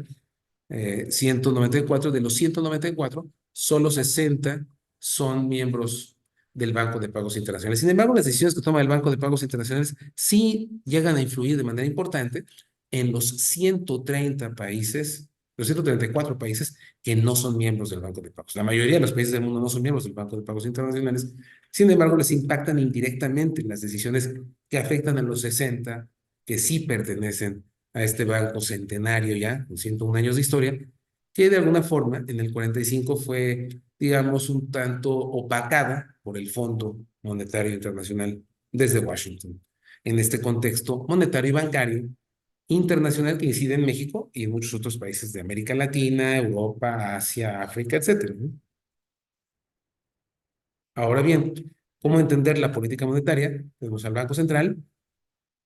[SPEAKER 3] 194, de los 194, solo 60 son miembros del Banco de Pagos Internacionales. Sin embargo, las decisiones que toma el Banco de Pagos Internacionales sí llegan a influir de manera importante en los 130 países, los 134 países que no son miembros del Banco de Pagos. La mayoría de los países del mundo no son miembros del Banco de Pagos Internacionales. Sin embargo, les impactan indirectamente las decisiones que afectan a los 60 que sí pertenecen a este banco centenario ya, con 101 años de historia, que de alguna forma en el 45 fue, digamos, un tanto opacada por el Fondo Monetario Internacional desde Washington. En este contexto monetario y bancario internacional que incide en México y en muchos otros países de América Latina, Europa, Asia, África, etcétera, ¿no? Ahora bien, ¿cómo entender la política monetaria? Tenemos al Banco Central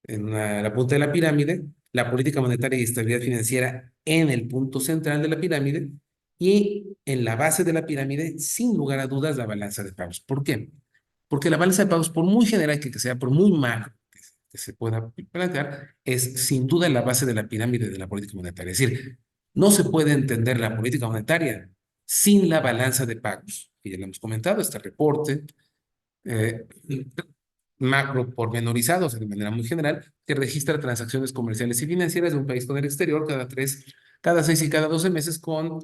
[SPEAKER 3] en la punta de la pirámide, la política monetaria y estabilidad financiera en el punto central de la pirámide y en la base de la pirámide, sin lugar a dudas, la balanza de pagos. ¿Por qué? Porque la balanza de pagos, por muy general que sea, por muy macro que se pueda plantear, es sin duda la base de la pirámide de la política monetaria. Es decir, no se puede entender la política monetaria sin la balanza de pagos. Y ya lo hemos comentado, este reporte eh, macro pormenorizados de manera muy general, que registra transacciones comerciales y financieras de un país con el exterior cada 6 y cada 12 meses con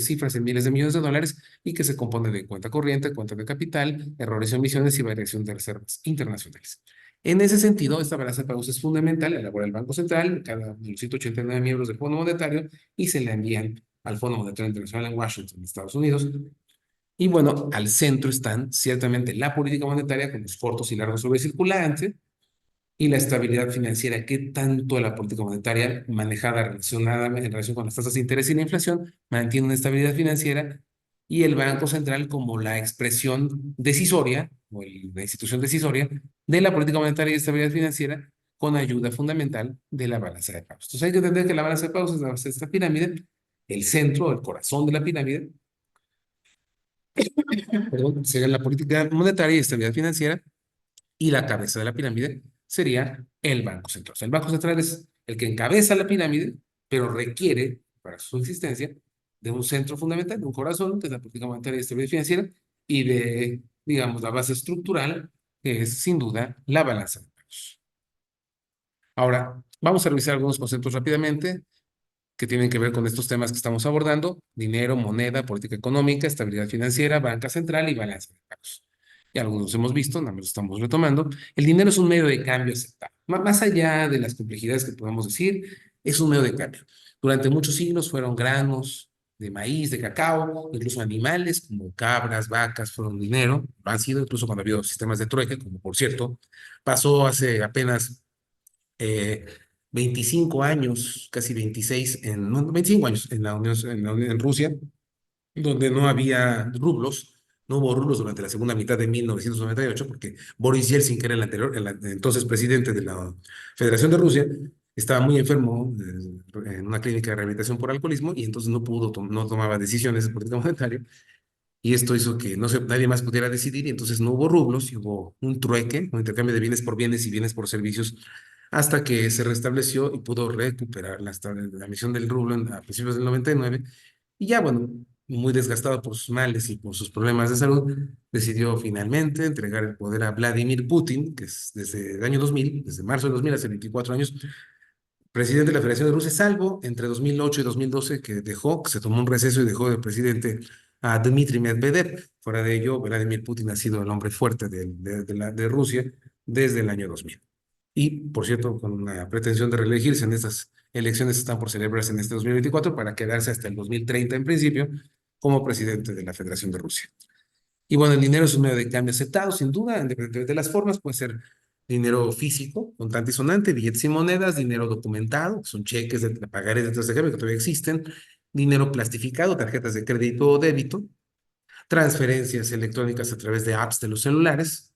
[SPEAKER 3] cifras en miles de millones de dólares y que se compone de cuenta corriente, cuenta de capital, errores y omisiones y variación de reservas internacionales. En ese sentido, esta balanza de pagos es fundamental, la elabora el Banco Central, cada de los 189 miembros del Fondo Monetario y se le envían al Fondo Monetario Internacional en Washington, Estados Unidos. Y bueno, al centro están ciertamente la política monetaria con los cortos y largos sobre circulante y la estabilidad financiera, que tanto la política monetaria manejada relacionada en relación con las tasas de interés y la inflación mantiene una estabilidad financiera y el Banco Central como la expresión decisoria o la institución decisoria de la política monetaria y estabilidad financiera con ayuda fundamental de la balanza de pagos. Entonces hay que entender que la balanza de pagos es la base de esta pirámide, el centro, el corazón de la pirámide, perdón, sería la política monetaria y estabilidad financiera y la cabeza de la pirámide sería el Banco Central. O sea, el Banco Central es el que encabeza la pirámide, pero requiere para su existencia de un centro fundamental, de un corazón, de la política monetaria y estabilidad financiera y de, digamos, la base estructural, que es sin duda la balanza de pagos. Ahora, vamos a revisar algunos conceptos rápidamente que tienen que ver con estos temas que estamos abordando: dinero, moneda, política económica, estabilidad financiera, banca central y balanza de pagos. Ya algunos hemos visto, nada más lo estamos retomando. El dinero es un medio de cambio aceptable. Más allá de las complejidades que podemos decir, es un medio de cambio. Durante muchos siglos fueron granos de maíz, de cacao, incluso animales como cabras, vacas fueron dinero. Lo han sido incluso cuando ha habido sistemas de trueque, como por cierto pasó hace apenas eh, 25 años, casi 26, no, 25 años en Rusia, donde no había rublos. No hubo rublos durante la segunda mitad de 1998, porque Boris Yeltsin, que era entonces presidente de la Federación de Rusia, estaba muy enfermo en una clínica de rehabilitación por alcoholismo y entonces no tomaba decisiones de política monetaria. Y esto hizo que nadie más pudiera decidir, y entonces no hubo rublos y hubo un trueque, un intercambio de bienes por bienes y bienes por servicios, hasta que se restableció y pudo recuperar la emisión del rublo a principios del 99. Y ya, bueno, muy desgastado por sus males y por sus problemas de salud, decidió finalmente entregar el poder a Vladimir Putin, que es desde el año 2000, desde marzo de 2000, hace 24 años, presidente de la Federación de Rusia, salvo entre 2008 y 2012, que se tomó un receso y dejó de presidente a Dmitry Medvedev. Fuera de ello, Vladimir Putin ha sido el hombre fuerte de Rusia desde el año 2000. Y, por cierto, con una pretensión de reelegirse en estas elecciones que están por celebrarse en este 2024 para quedarse hasta el 2030 en principio como presidente de la Federación de Rusia. Y bueno, el dinero es un medio de cambio aceptado, sin duda, independientemente de las formas. Puede ser dinero físico, contante y sonante, billetes y monedas, dinero documentado, que son cheques de pagarés de tasas de cambio que todavía existen, dinero plastificado, tarjetas de crédito o débito, transferencias electrónicas a través de apps de los celulares,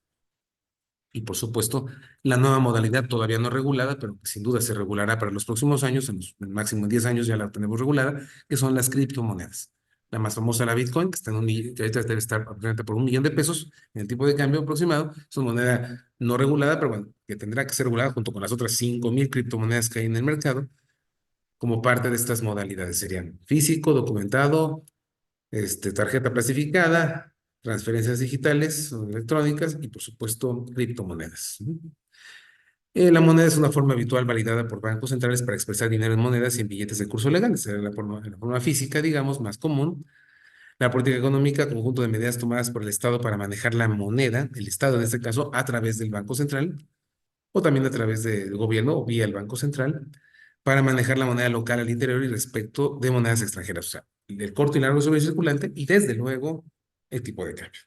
[SPEAKER 3] y por supuesto, la nueva modalidad todavía no regulada, pero que sin duda se regulará para los próximos años, en el máximo 10 años ya la tenemos regulada, que son las criptomonedas. La más famosa, la Bitcoin, que está que ahorita debe estar aproximadamente por $1 millón en el tipo de cambio aproximado. Es una moneda no regulada, pero bueno, que tendrá que ser regulada junto con las otras 5,000 criptomonedas que hay en el mercado, como parte de estas modalidades. Serían físico, documentado, tarjeta plastificada, transferencias digitales o electrónicas y, por supuesto, criptomonedas. La moneda es una forma habitual validada por bancos centrales para expresar dinero en monedas y en billetes de curso legal. Esa es la forma física, digamos, más común. La política económica, conjunto de medidas tomadas por el Estado para manejar la moneda, el Estado en este caso, a través del Banco Central, o también a través del gobierno o vía el Banco Central, para manejar la moneda local al interior y respecto de monedas extranjeras. O sea, el corto y largo sobre el circulante y, desde luego, el tipo de cambio.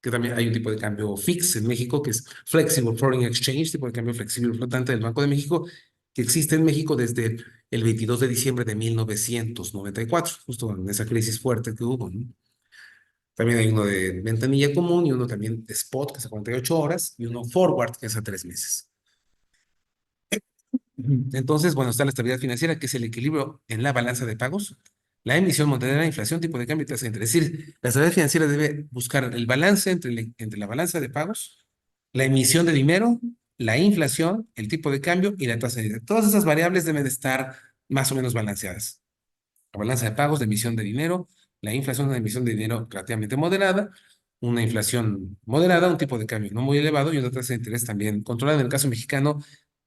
[SPEAKER 3] Que también hay un tipo de cambio fix en México, que es Flexible Foreign Exchange, tipo de cambio flexible flotante del Banco de México, que existe en México desde el 22 de diciembre de 1994, justo en esa crisis fuerte que hubo, ¿no? También hay uno de ventanilla común y uno también de spot, que es a 48 horas, y uno forward, que es a 3 meses. Entonces, bueno, está la estabilidad financiera, que es el equilibrio en la balanza de pagos, la emisión monetaria, inflación, tipo de cambio y tasa de interés. Es decir, la estabilidad financiera debe buscar el balance entre la balanza de pagos, la emisión de dinero, la inflación, el tipo de cambio y la tasa de interés. Todas esas variables deben de estar más o menos balanceadas. La balanza de pagos, de emisión de dinero, la inflación, una emisión de dinero relativamente moderada, una inflación moderada, un tipo de cambio no muy elevado y una tasa de interés también controlada. En el caso mexicano,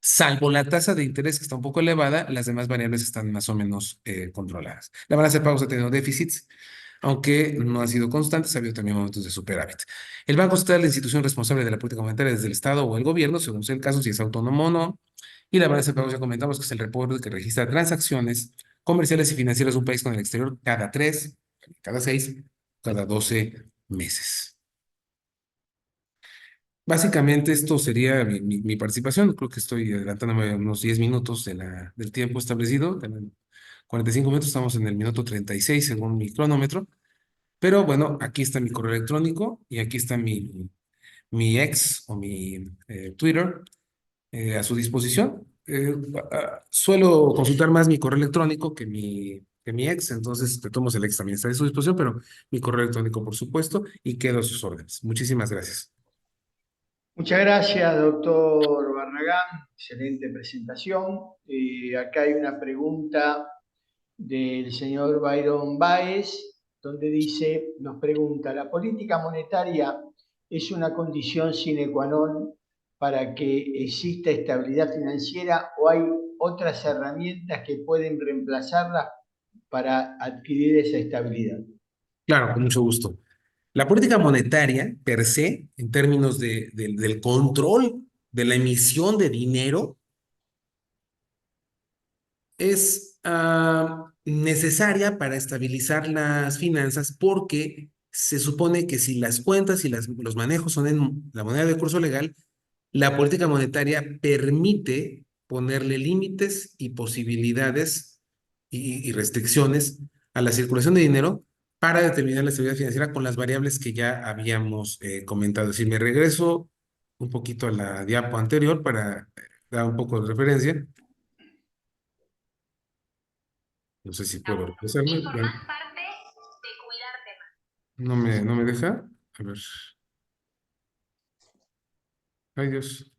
[SPEAKER 3] salvo la tasa de interés, que está un poco elevada, las demás variables están más o menos controladas. La balanza de pagos ha tenido déficits, aunque no ha sido constante, ha habido también momentos de superávit. El Banco Central es la institución responsable de la política monetaria desde el Estado o el gobierno, según sea el caso, si es autónomo o no. Y la balanza de pagos, ya comentamos, que es el reporte que registra transacciones comerciales y financieras de un país con el exterior cada 3, cada 6, cada 12 meses. Básicamente esto sería mi participación. Creo que estoy adelantándome unos 10 minutos del tiempo establecido. En 45 minutos, estamos en el minuto 36 según mi cronómetro. Pero bueno, aquí está mi correo electrónico y aquí está mi ex o mi Twitter a su disposición. Suelo consultar más mi correo electrónico que mi ex, entonces de todos modos el ex también está a su disposición, pero mi correo electrónico, por supuesto, y quedo a sus órdenes. Muchísimas gracias.
[SPEAKER 1] Muchas gracias, doctor Barragán. Excelente presentación. Acá hay una pregunta del señor Byron Baez, donde nos pregunta, ¿la política monetaria es una condición sine qua non para que exista estabilidad financiera o hay otras herramientas que pueden reemplazarla para adquirir esa estabilidad?
[SPEAKER 3] Claro, con mucho gusto. La política monetaria, per se, en términos del control de la emisión de dinero, es necesaria para estabilizar las finanzas porque se supone que si las cuentas y los manejos son en la moneda de curso legal, la política monetaria permite ponerle límites y posibilidades y restricciones a la circulación de dinero para determinar la estabilidad financiera con las variables que ya habíamos comentado. Si me regreso un poquito a la diapo anterior para dar un poco de referencia, no sé si puedo regresarme.
[SPEAKER 4] Y formás parte de cuidarte más.
[SPEAKER 3] No me deja. A ver. Ay, Dios.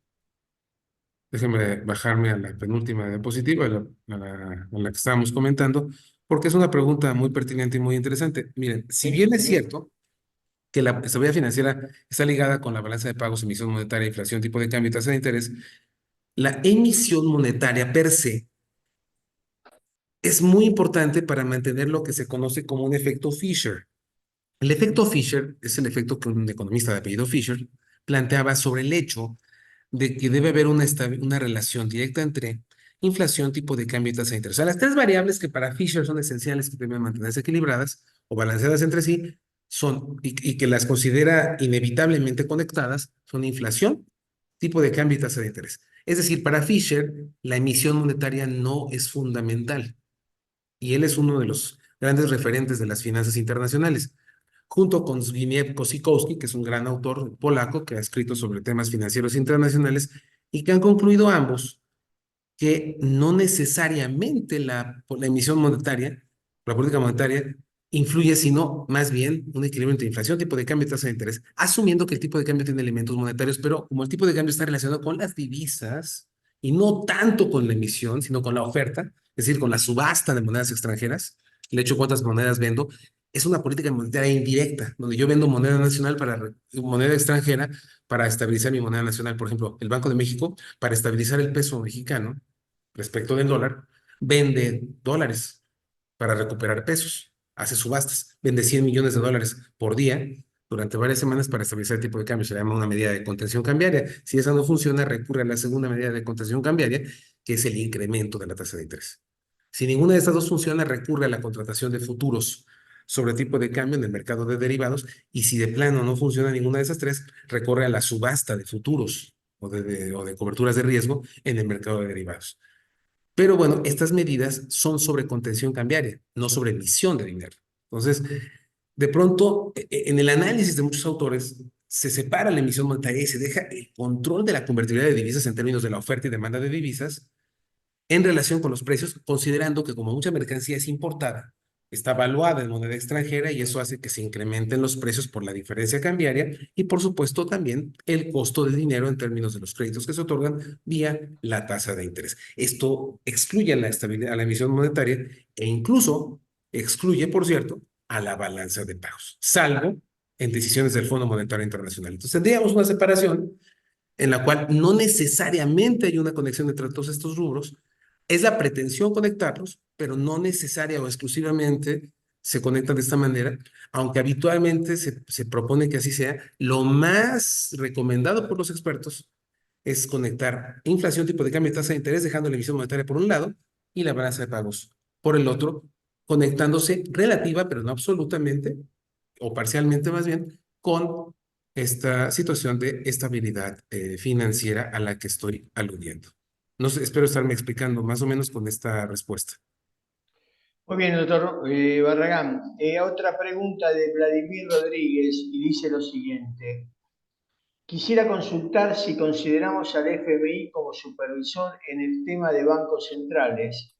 [SPEAKER 3] Déjenme bajarme a la penúltima diapositiva, a la que estábamos comentando, porque es una pregunta muy pertinente y muy interesante. Miren, si bien es cierto que la estabilidad financiera está ligada con la balanza de pagos, emisión monetaria, inflación, tipo de cambio y tasa de interés, la emisión monetaria per se es muy importante para mantener lo que se conoce como un efecto Fisher. El efecto Fisher es el efecto que un economista de apellido Fisher planteaba sobre el hecho de que debe haber una relación directa entre inflación, tipo de cambio y tasa de interés. O sea, las tres variables que para Fisher son esenciales que deben mantenerse equilibradas o balanceadas entre sí y que las considera inevitablemente conectadas son inflación, tipo de cambio y tasa de interés. Es decir, para Fisher, la emisión monetaria no es fundamental y él es uno de los grandes referentes de las finanzas internacionales junto con Zbigniew Kosikowski, que es un gran autor polaco que ha escrito sobre temas financieros internacionales y que han concluido ambos que no necesariamente la emisión monetaria, la política monetaria, influye, sino más bien un equilibrio entre inflación, tipo de cambio y tasa de interés, asumiendo que el tipo de cambio tiene elementos monetarios, pero como el tipo de cambio está relacionado con las divisas y no tanto con la emisión, sino con la oferta, es decir, con la subasta de monedas extranjeras, el hecho de cuántas monedas vendo, es una política monetaria indirecta, donde yo vendo moneda nacional moneda extranjera para estabilizar mi moneda nacional. Por ejemplo, el Banco de México, para estabilizar el peso mexicano respecto del dólar, vende dólares para recuperar pesos, hace subastas, vende 100 millones de dólares por día durante varias semanas para estabilizar el tipo de cambio. Se llama una medida de contención cambiaria. Si esa no funciona, recurre a la segunda medida de contención cambiaria, que es el incremento de la tasa de interés. Si ninguna de estas dos funciona, recurre a la contratación de futuros sobre tipo de cambio en el mercado de derivados y si de plano no funciona ninguna de esas tres, recurre a la subasta de futuros o de coberturas de riesgo en el mercado de derivados. Pero bueno, estas medidas son sobre contención cambiaria, no sobre emisión de dinero. Entonces, de pronto, en el análisis de muchos autores, se separa la emisión monetaria y se deja el control de la convertibilidad de divisas en términos de la oferta y demanda de divisas en relación con los precios, considerando que como mucha mercancía es importada, está valuada en moneda extranjera y eso hace que se incrementen los precios por la diferencia cambiaria y por supuesto también el costo de dinero en términos de los créditos que se otorgan vía la tasa de interés. Esto excluye a la estabilidad, a la emisión monetaria e incluso excluye, por cierto, a la balanza de pagos, salvo en decisiones del Fondo Monetario Internacional. Entonces tendríamos una separación en la cual no necesariamente hay una conexión entre todos estos rubros. Es la pretensión conectarlos, pero no necesaria o exclusivamente se conectan de esta manera, aunque habitualmente se propone que así sea. Lo más recomendado por los expertos es conectar inflación, tipo de cambio y tasa de interés, dejando la emisión monetaria por un lado y la balanza de pagos por el otro, conectándose relativa, pero no absolutamente, o parcialmente más bien, con esta situación de estabilidad financiera a la que estoy aludiendo. No sé, espero estarme explicando más o menos con esta respuesta.
[SPEAKER 1] Muy bien, doctor Barragán. Otra pregunta de Vladimir Rodríguez y dice lo siguiente. Quisiera consultar si consideramos al FMI como supervisor en el tema de bancos centrales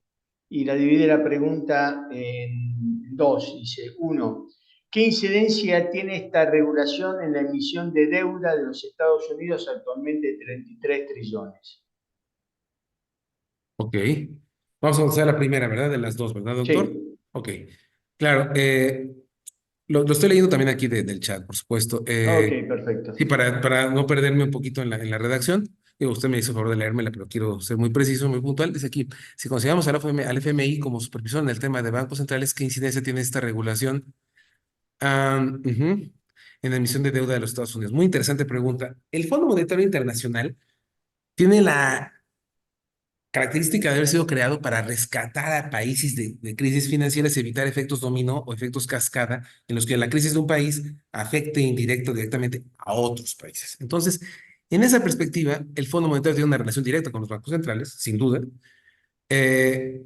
[SPEAKER 1] y la divide la pregunta en dos. Dice, uno, ¿Qué incidencia tiene esta regulación en la emisión de deuda de los Estados Unidos, actualmente de 33 trillones?
[SPEAKER 3] Ok. Vamos a usar la primera, ¿verdad? De las dos, ¿verdad, doctor?
[SPEAKER 1] Sí,
[SPEAKER 3] Ok. Claro, lo estoy leyendo también aquí del chat, por supuesto.
[SPEAKER 1] ok, perfecto.
[SPEAKER 3] Sí, para no perderme un poquito en la redacción. Digo, usted me hizo el favor de leérmela, pero quiero ser muy preciso, muy puntual. Dice aquí, si consideramos al FMI como supervisor en el tema de bancos centrales, ¿qué incidencia tiene esta regulación en la emisión de deuda de los Estados Unidos? Muy interesante pregunta. El Fondo Monetario Internacional tiene la característica de haber sido creado para rescatar a países de crisis financieras y evitar efectos dominó o efectos cascada en los que la crisis de un país afecte directamente a otros países. Entonces, en esa perspectiva, el Fondo Monetario tiene una relación directa con los bancos centrales, sin duda. Eh,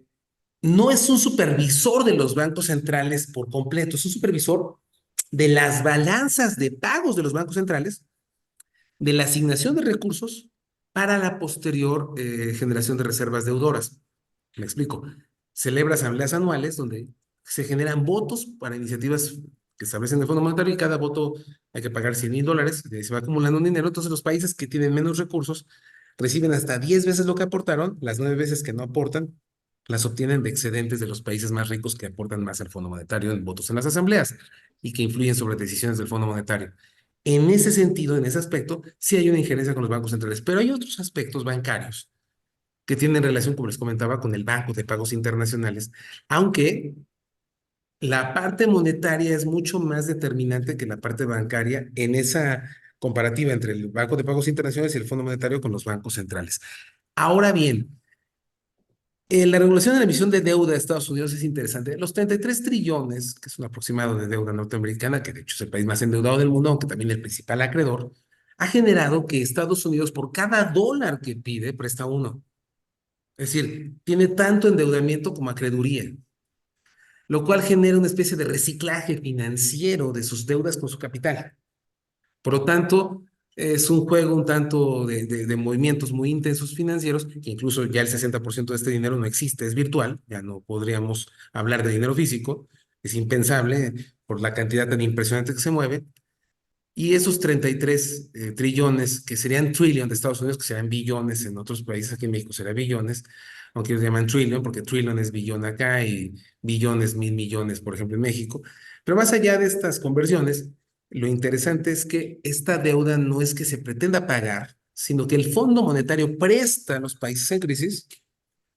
[SPEAKER 3] no es un supervisor de los bancos centrales por completo, es un supervisor de las balanzas de pagos de los bancos centrales, de la asignación de recursos para la posterior generación de reservas deudoras. Me explico. Celebra asambleas anuales donde se generan votos para iniciativas que establecen el Fondo Monetario y cada voto hay que pagar $100,000 y se va acumulando un dinero. Entonces los países que tienen menos recursos reciben hasta 10 veces lo que aportaron, las 9 veces que no aportan las obtienen de excedentes de los países más ricos que aportan más al Fondo Monetario en votos en las asambleas y que influyen sobre decisiones del Fondo Monetario. En ese sentido, en ese aspecto, sí hay una injerencia con los bancos centrales, pero hay otros aspectos bancarios que tienen relación, como les comentaba, con el Banco de Pagos Internacionales, aunque la parte monetaria es mucho más determinante que la parte bancaria en esa comparativa entre el Banco de Pagos Internacionales y el Fondo Monetario con los bancos centrales. Ahora bien, la regulación de la emisión de deuda de Estados Unidos es interesante. Los 33 trillones, que es un aproximado de deuda norteamericana, que de hecho es el país más endeudado del mundo, aunque también el principal acreedor, ha generado que Estados Unidos, por cada dólar que pide, presta uno. Es decir, tiene tanto endeudamiento como acreeduría, lo cual genera una especie de reciclaje financiero de sus deudas con su capital. Por lo tanto, es un juego un tanto de movimientos muy intensos financieros, que incluso ya el 60% de este dinero no existe, es virtual, ya no podríamos hablar de dinero físico, es impensable por la cantidad tan impresionante que se mueve. Y esos 33 trillones, que serían trillion de Estados Unidos, que serían billones en otros países, aquí en México sería billones, aunque ellos llaman trillion, porque trillion es billón acá y billón es 1,000 millones, por ejemplo, en México. Pero más allá de estas conversiones, lo interesante es que esta deuda no es que se pretenda pagar, sino que el Fondo Monetario presta a los países en crisis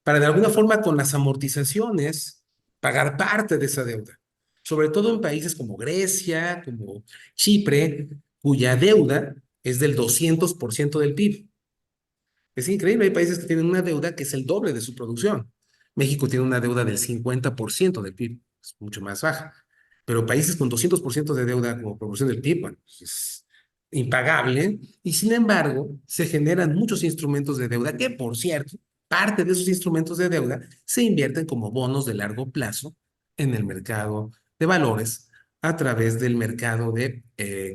[SPEAKER 3] para de alguna forma con las amortizaciones pagar parte de esa deuda, sobre todo en países como Grecia, como Chipre, cuya deuda es del 200% del PIB. Es increíble, hay países que tienen una deuda que es el doble de su producción. México tiene una deuda del 50% del PIB, es mucho más baja. Pero países con 200% de deuda como proporción del PIB, bueno, pues es impagable. Y sin embargo, se generan muchos instrumentos de deuda que, por cierto, parte de esos instrumentos de deuda se invierten como bonos de largo plazo en el mercado de valores a través del mercado de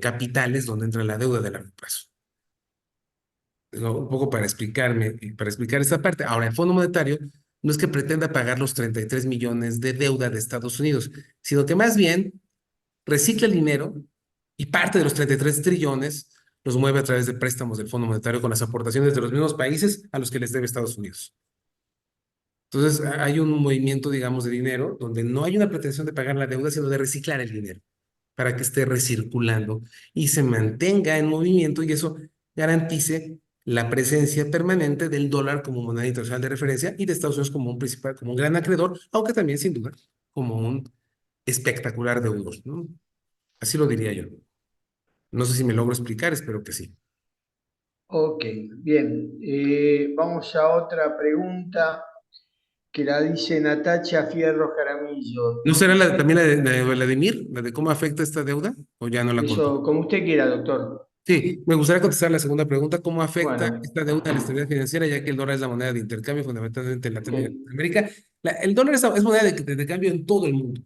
[SPEAKER 3] capitales donde entra la deuda de largo plazo. Un poco para para explicar esta parte. Ahora, el Fondo Monetario no es que pretenda pagar los 33 millones de deuda de Estados Unidos, sino que más bien recicla el dinero y parte de los 33 trillones los mueve a través de préstamos del Fondo Monetario con las aportaciones de los mismos países a los que les debe Estados Unidos. Entonces, hay un movimiento, digamos, de dinero donde no hay una pretensión de pagar la deuda, sino de reciclar el dinero para que esté recirculando y se mantenga en movimiento y eso garantice la presencia permanente del dólar como moneda internacional de referencia y de Estados Unidos como un principal, como un gran acreedor, aunque también sin duda como un espectacular deudor, ¿no? Así lo diría yo. No sé si me logro explicar, espero que sí.
[SPEAKER 1] Ok, bien. Vamos a otra pregunta que la dice Natacha Fierro Jaramillo.
[SPEAKER 3] ¿No será también la de Vladimir, la de cómo afecta esta deuda? ¿O ya no la contó?
[SPEAKER 1] Eso, como usted quiera, doctor.
[SPEAKER 3] Sí, me gustaría contestar la segunda pregunta. ¿Cómo afecta
[SPEAKER 1] Bueno,
[SPEAKER 3] esta deuda a la estabilidad financiera, ya que el dólar es la moneda de intercambio fundamentalmente en
[SPEAKER 1] ok.
[SPEAKER 3] Latinoamérica? El dólar es moneda de intercambio en todo el mundo,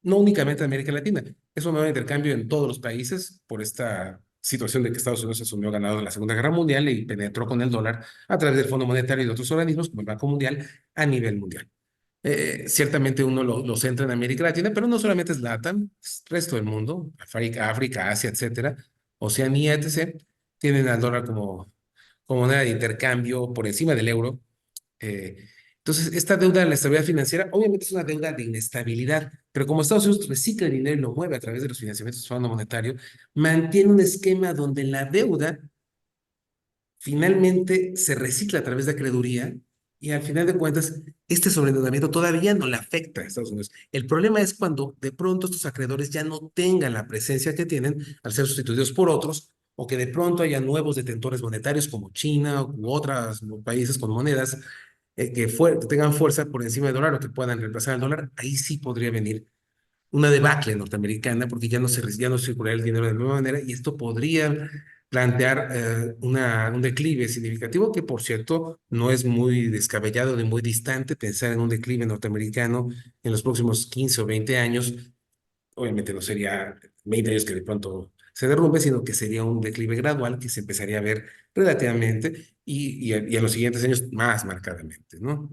[SPEAKER 3] no únicamente en América Latina. Es una moneda de intercambio en todos los países por esta situación de que Estados Unidos se asumió ganador de la Segunda Guerra Mundial y penetró con el dólar a través del Fondo Monetario y de otros organismos como el Banco Mundial a nivel mundial. Ciertamente uno lo centra en América Latina, pero no solamente es LATAM, es el resto del mundo, África, Asia, etcétera, Oceanía, etc., tienen al dólar como moneda de intercambio por encima del euro. Eh, entonces, esta deuda de la estabilidad financiera, obviamente es una deuda de inestabilidad, pero como Estados Unidos recicla el dinero y lo mueve a través de los financiamientos del Fondo Monetario, mantiene un esquema donde la deuda finalmente se recicla a través de acreeduría y al final de cuentas, este sobreendeudamiento todavía no le afecta a Estados Unidos. El problema es cuando de pronto estos acreedores ya no tengan la presencia que tienen al ser sustituidos por otros o que de pronto haya nuevos detentores monetarios como China u otros países con monedas que tengan fuerza por encima del dólar o que puedan reemplazar al dólar. Ahí sí podría venir una debacle norteamericana porque ya no circularía el dinero de la misma manera y esto podría plantear un declive significativo que, por cierto, no es muy descabellado ni muy distante pensar en un declive norteamericano en los próximos 15 o 20 años. Obviamente no sería 20 años que de pronto se derrumbe, sino que sería un declive gradual que se empezaría a ver relativamente y en los siguientes años más marcadamente, ¿no?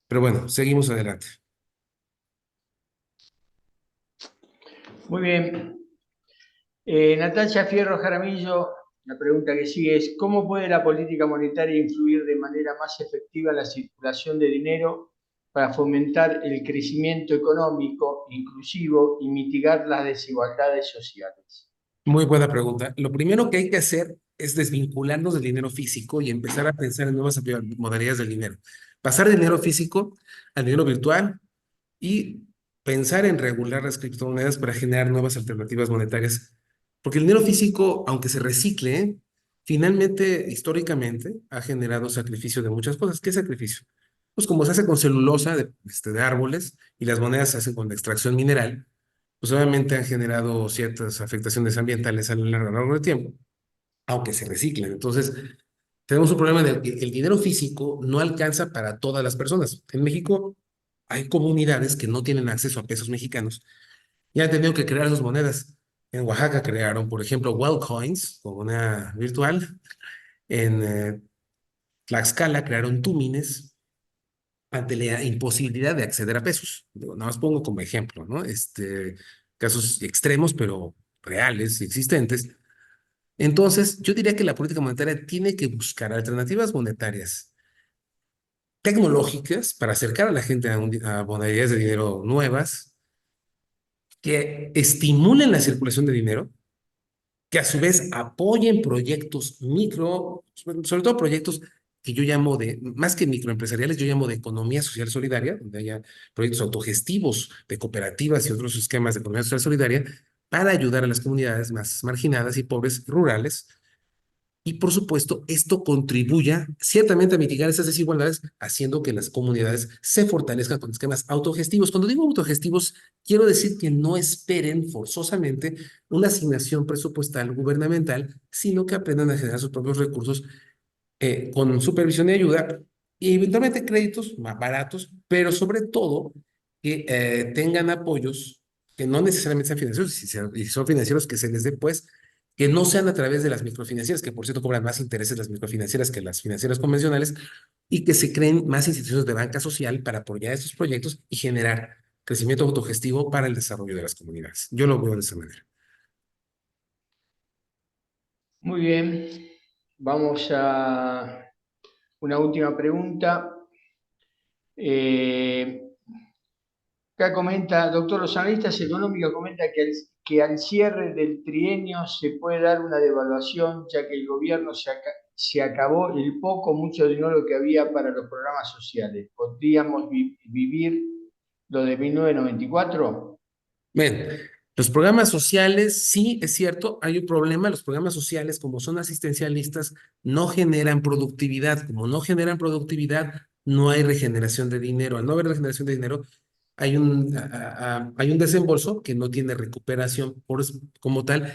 [SPEAKER 3] Pero bueno, seguimos adelante.
[SPEAKER 1] Muy bien. Natalia Fierro Jaramillo, la pregunta que sigue es, ¿cómo puede la política monetaria influir de manera más efectiva la circulación de dinero para fomentar el crecimiento económico inclusivo y mitigar las desigualdades sociales?
[SPEAKER 3] Muy buena pregunta. Lo primero que hay que hacer es desvincularnos del dinero físico y empezar a pensar en nuevas modalidades del dinero. Pasar del dinero físico al dinero virtual y pensar en regular las criptomonedas para generar nuevas alternativas monetarias. Porque el dinero físico, aunque se recicle, finalmente, históricamente, ha generado sacrificio de muchas cosas. ¿Qué sacrificio? Pues como se hace con celulosa de árboles y las monedas se hacen con extracción mineral, pues obviamente han generado ciertas afectaciones ambientales a lo largo del tiempo, aunque se reciclen. Entonces, tenemos un problema de que el dinero físico no alcanza para todas las personas. En México hay comunidades que no tienen acceso a pesos mexicanos y han tenido que crear sus monedas. En Oaxaca crearon, por ejemplo, Wellcoins, como una virtual. En Tlaxcala crearon túmines ante la imposibilidad de acceder a pesos. Digo, nada más pongo como ejemplo, ¿no? Casos extremos, pero reales y existentes. Entonces, yo diría que la política monetaria tiene que buscar alternativas monetarias tecnológicas para acercar a la gente a modalidades de dinero nuevas, que estimulen la circulación de dinero, que a su vez apoyen proyectos micro, sobre todo proyectos que yo llamo de, más que microempresariales, yo llamo de economía social solidaria, donde haya proyectos autogestivos de cooperativas y otros esquemas de economía social solidaria para ayudar a las comunidades más marginadas y pobres rurales. Y por supuesto, esto contribuya ciertamente a mitigar esas desigualdades, haciendo que las comunidades se fortalezcan con esquemas autogestivos. Cuando digo autogestivos, quiero decir que no esperen forzosamente una asignación presupuestal gubernamental, sino que aprendan a generar sus propios recursos con supervisión y ayuda, y eventualmente créditos más baratos, pero sobre todo que tengan apoyos que no necesariamente sean financieros, y son financieros que se les dé, pues, que no sean a través de las microfinancieras, que por cierto cobran más intereses las microfinancieras que las financieras convencionales, y que se creen más instituciones de banca social para apoyar estos proyectos y generar crecimiento autogestivo para el desarrollo de las comunidades. Yo lo veo de esa manera.
[SPEAKER 1] Muy bien. Vamos a una última pregunta. Acá comenta, doctor, los analistas económicos comentan que al cierre del trienio se puede dar una devaluación, ya que el gobierno se acabó el poco, mucho dinero que había para los programas sociales. ¿Podríamos vivir lo de 1994?
[SPEAKER 3] Bien, los programas sociales, sí, es cierto, hay un problema. Los programas sociales, como son asistencialistas, no generan productividad. Como no generan productividad, no hay regeneración de dinero. Al no haber regeneración de dinero, hay un desembolso que no tiene recuperación como tal,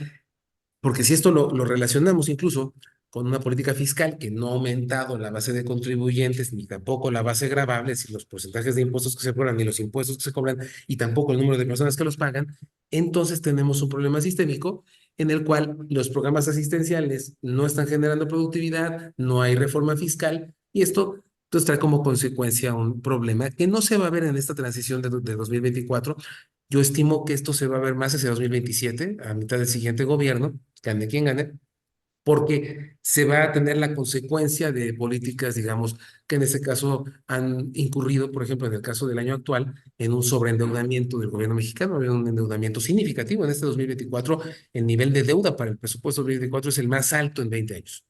[SPEAKER 3] porque si esto lo relacionamos incluso con una política fiscal que no ha aumentado la base de contribuyentes, ni tampoco la base gravable, si los porcentajes de impuestos que se cobran, ni los impuestos que se cobran, y tampoco el número de personas que los pagan, entonces tenemos un problema sistémico en el cual los programas asistenciales no están generando productividad, no hay reforma fiscal, y esto Entonces trae como consecuencia un problema que no se va a ver en esta transición de 2024. Yo estimo que esto se va a ver más hacia 2027, a mitad del siguiente gobierno, gane quien gane, porque se va a tener la consecuencia de políticas, digamos, que en este caso han incurrido, por ejemplo, en el caso del año actual, en un sobreendeudamiento del gobierno mexicano, había un endeudamiento significativo en este 2024. El nivel de deuda para el presupuesto 2024 es el más alto en 20 años.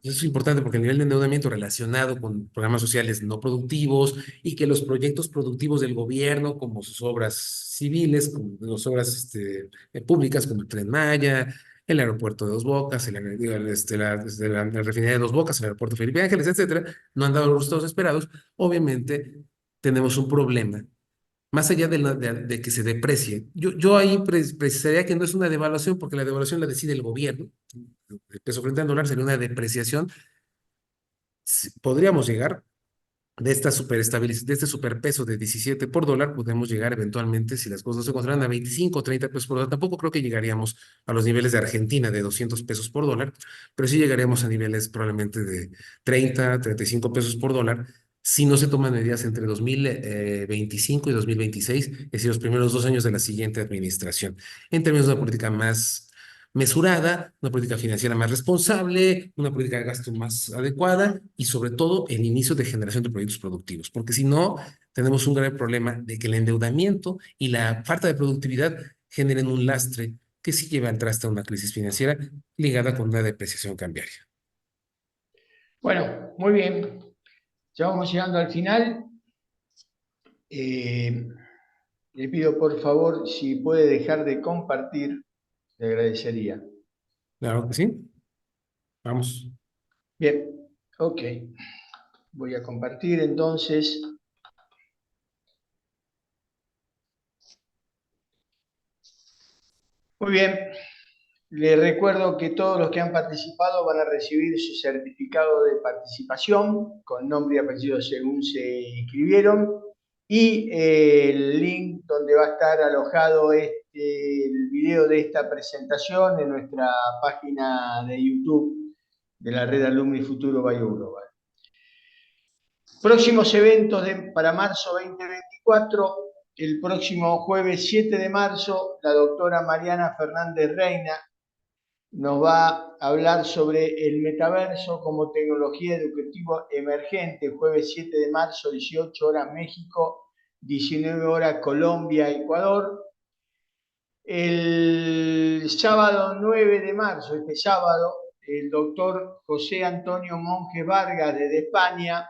[SPEAKER 3] Eso es importante porque el nivel de endeudamiento relacionado con programas sociales no productivos y que los proyectos productivos del gobierno, como sus obras civiles, como las obras públicas, como el Tren Maya, el aeropuerto de Dos Bocas, la refinería de Dos Bocas, el aeropuerto Felipe Ángeles, etcétera, no han dado los resultados esperados. Obviamente, tenemos un problema más allá de que se deprecie. Yo ahí precisaría que no es una devaluación, porque la devaluación la decide el gobierno. El peso frente al dólar sería una depreciación. Podríamos llegar de este superpeso de 17 por dólar, podemos llegar eventualmente, si las cosas no se encontraran, a 25 o 30 pesos por dólar. Tampoco creo que llegaríamos a los niveles de Argentina de 200 pesos por dólar, pero sí llegaríamos a niveles probablemente de 30, 35 pesos por dólar si no se toman medidas entre 2025 y 2026, es decir, los primeros 2 años de la siguiente administración, en términos de una política más mesurada, una política financiera más responsable, una política de gasto más adecuada y sobre todo el inicio de generación de proyectos productivos, porque si no, tenemos un grave problema de que el endeudamiento y la falta de productividad generen un lastre que sí lleva al traste a una crisis financiera ligada con una depreciación cambiaria.
[SPEAKER 1] Bueno, muy bien. Ya vamos llegando al final. Le pido por favor si puede dejar de compartir, le agradecería.
[SPEAKER 3] Claro que sí. Vamos.
[SPEAKER 1] Bien, ok. Voy a compartir entonces. Muy bien. Les recuerdo que todos los que han participado van a recibir su certificado de participación con nombre y apellido según se inscribieron y el link donde va a estar alojado el video de esta presentación en nuestra página de YouTube de la red Alumni Futuro Bio Global. Próximos eventos para marzo 2024. El próximo jueves 7 de marzo, la doctora Mariana Fernández Reina nos va a hablar sobre el metaverso como tecnología educativa emergente, jueves 7 de marzo, 18 horas México, 19 horas Colombia, Ecuador. El sábado 9 de marzo, este sábado, el doctor José Antonio Monge Vargas desde España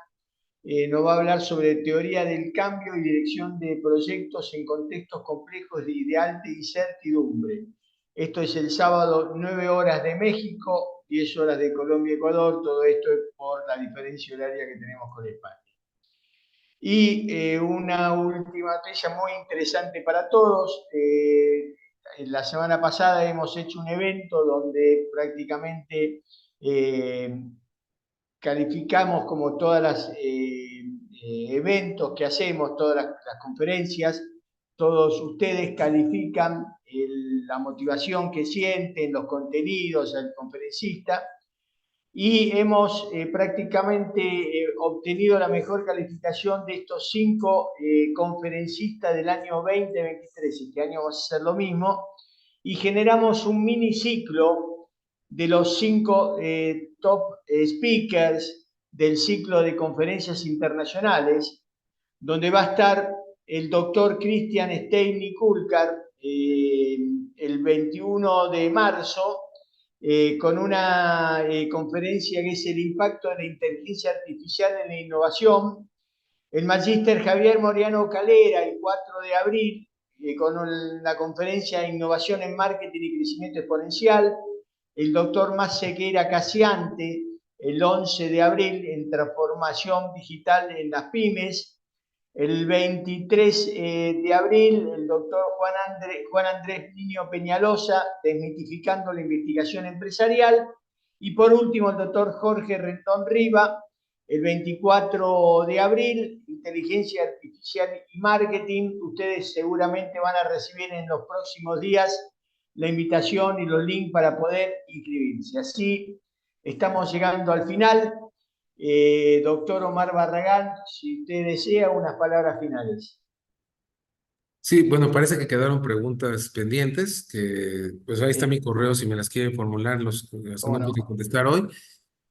[SPEAKER 1] nos va a hablar sobre teoría del cambio y dirección de proyectos en contextos complejos y de alta incertidumbre. Esto es el sábado, 9 horas de México, 10 horas de Colombia y Ecuador, todo esto es por la diferencia horaria que tenemos con España. Y una última noticia muy interesante para todos. La semana pasada hemos hecho un evento donde prácticamente calificamos como todas las eventos que hacemos, todas las conferencias, todos ustedes califican la motivación que sienten, los contenidos, el conferencista, y hemos prácticamente obtenido la mejor calificación de estos 5 conferencistas del año 2023. Este año vamos a hacer lo mismo, y generamos un miniciclo de los 5 top speakers del ciclo de conferencias internacionales, donde va a estar el doctor Christian Steini Kulkar el 21 de marzo, con una conferencia que es el impacto de la inteligencia artificial en la innovación. El magíster Javier Moriano Calera, el 4 de abril, con la conferencia de Innovación en Marketing y Crecimiento Exponencial. El doctor Masequera Casiante, el 11 de abril, en Transformación Digital en las Pymes. El 23 de abril, el doctor Juan Andrés Niño Peñalosa, desmitificando la investigación empresarial. Y por último, el doctor Jorge Rendón Riva, el 24 de abril, inteligencia artificial y marketing. Ustedes seguramente van a recibir en los próximos días la invitación y los links para poder inscribirse. Así estamos llegando al final. Doctor Omar Barragán, si usted desea, unas palabras finales.
[SPEAKER 3] Sí, bueno, parece que quedaron preguntas pendientes, que pues ahí está mi correo si me las quieren formular,
[SPEAKER 1] ¿Cómo
[SPEAKER 3] no
[SPEAKER 1] no?
[SPEAKER 3] pude contestar hoy.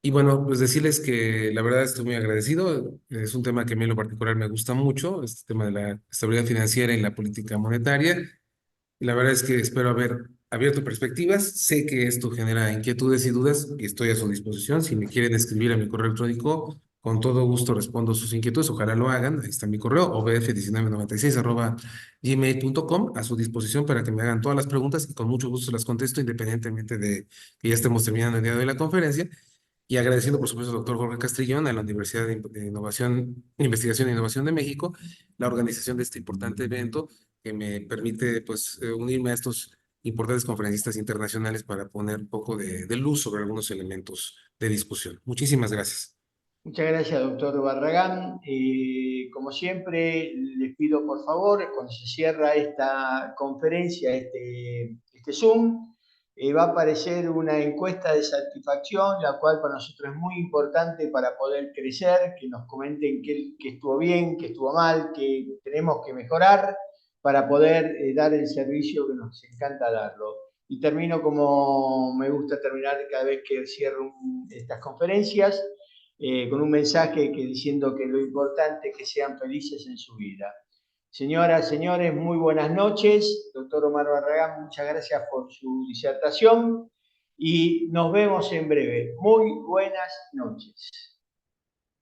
[SPEAKER 3] Y bueno, pues decirles que la verdad estoy muy agradecido. Es un tema que a mí en lo particular me gusta mucho, este tema de la estabilidad financiera y la política monetaria. Y la verdad es que espero haber abierto perspectivas. Sé que esto genera inquietudes y dudas y estoy a su disposición. Si me quieren escribir a mi correo electrónico, con todo gusto respondo sus inquietudes. Ojalá lo hagan. Ahí está mi correo, obf1996@gmail.com, a su disposición para que me hagan todas las preguntas y con mucho gusto las contesto, independientemente de que ya estemos terminando el día de hoy la conferencia. Y agradeciendo, por supuesto, al doctor Jorge Castrillón, a la Universidad de Innovación, Investigación e Innovación de México, la organización de este importante evento que me permite, pues, unirme a estos importantes conferencistas internacionales para poner un poco de luz sobre algunos elementos de discusión. Muchísimas gracias.
[SPEAKER 1] Muchas gracias, doctor Barragán. Como siempre, les pido por favor, cuando se cierra esta conferencia, este Zoom, va a aparecer una encuesta de satisfacción, la cual para nosotros es muy importante para poder crecer, que nos comenten qué estuvo bien, qué estuvo mal, qué tenemos que mejorar para poder dar el servicio que nos encanta darlo. Y termino como me gusta terminar cada vez que cierro estas conferencias, con un mensaje diciendo que lo importante es que sean felices en su vida. Señoras, señores, muy buenas noches. Doctor Omar Barragán, muchas gracias por su disertación y nos vemos en breve. Muy buenas noches.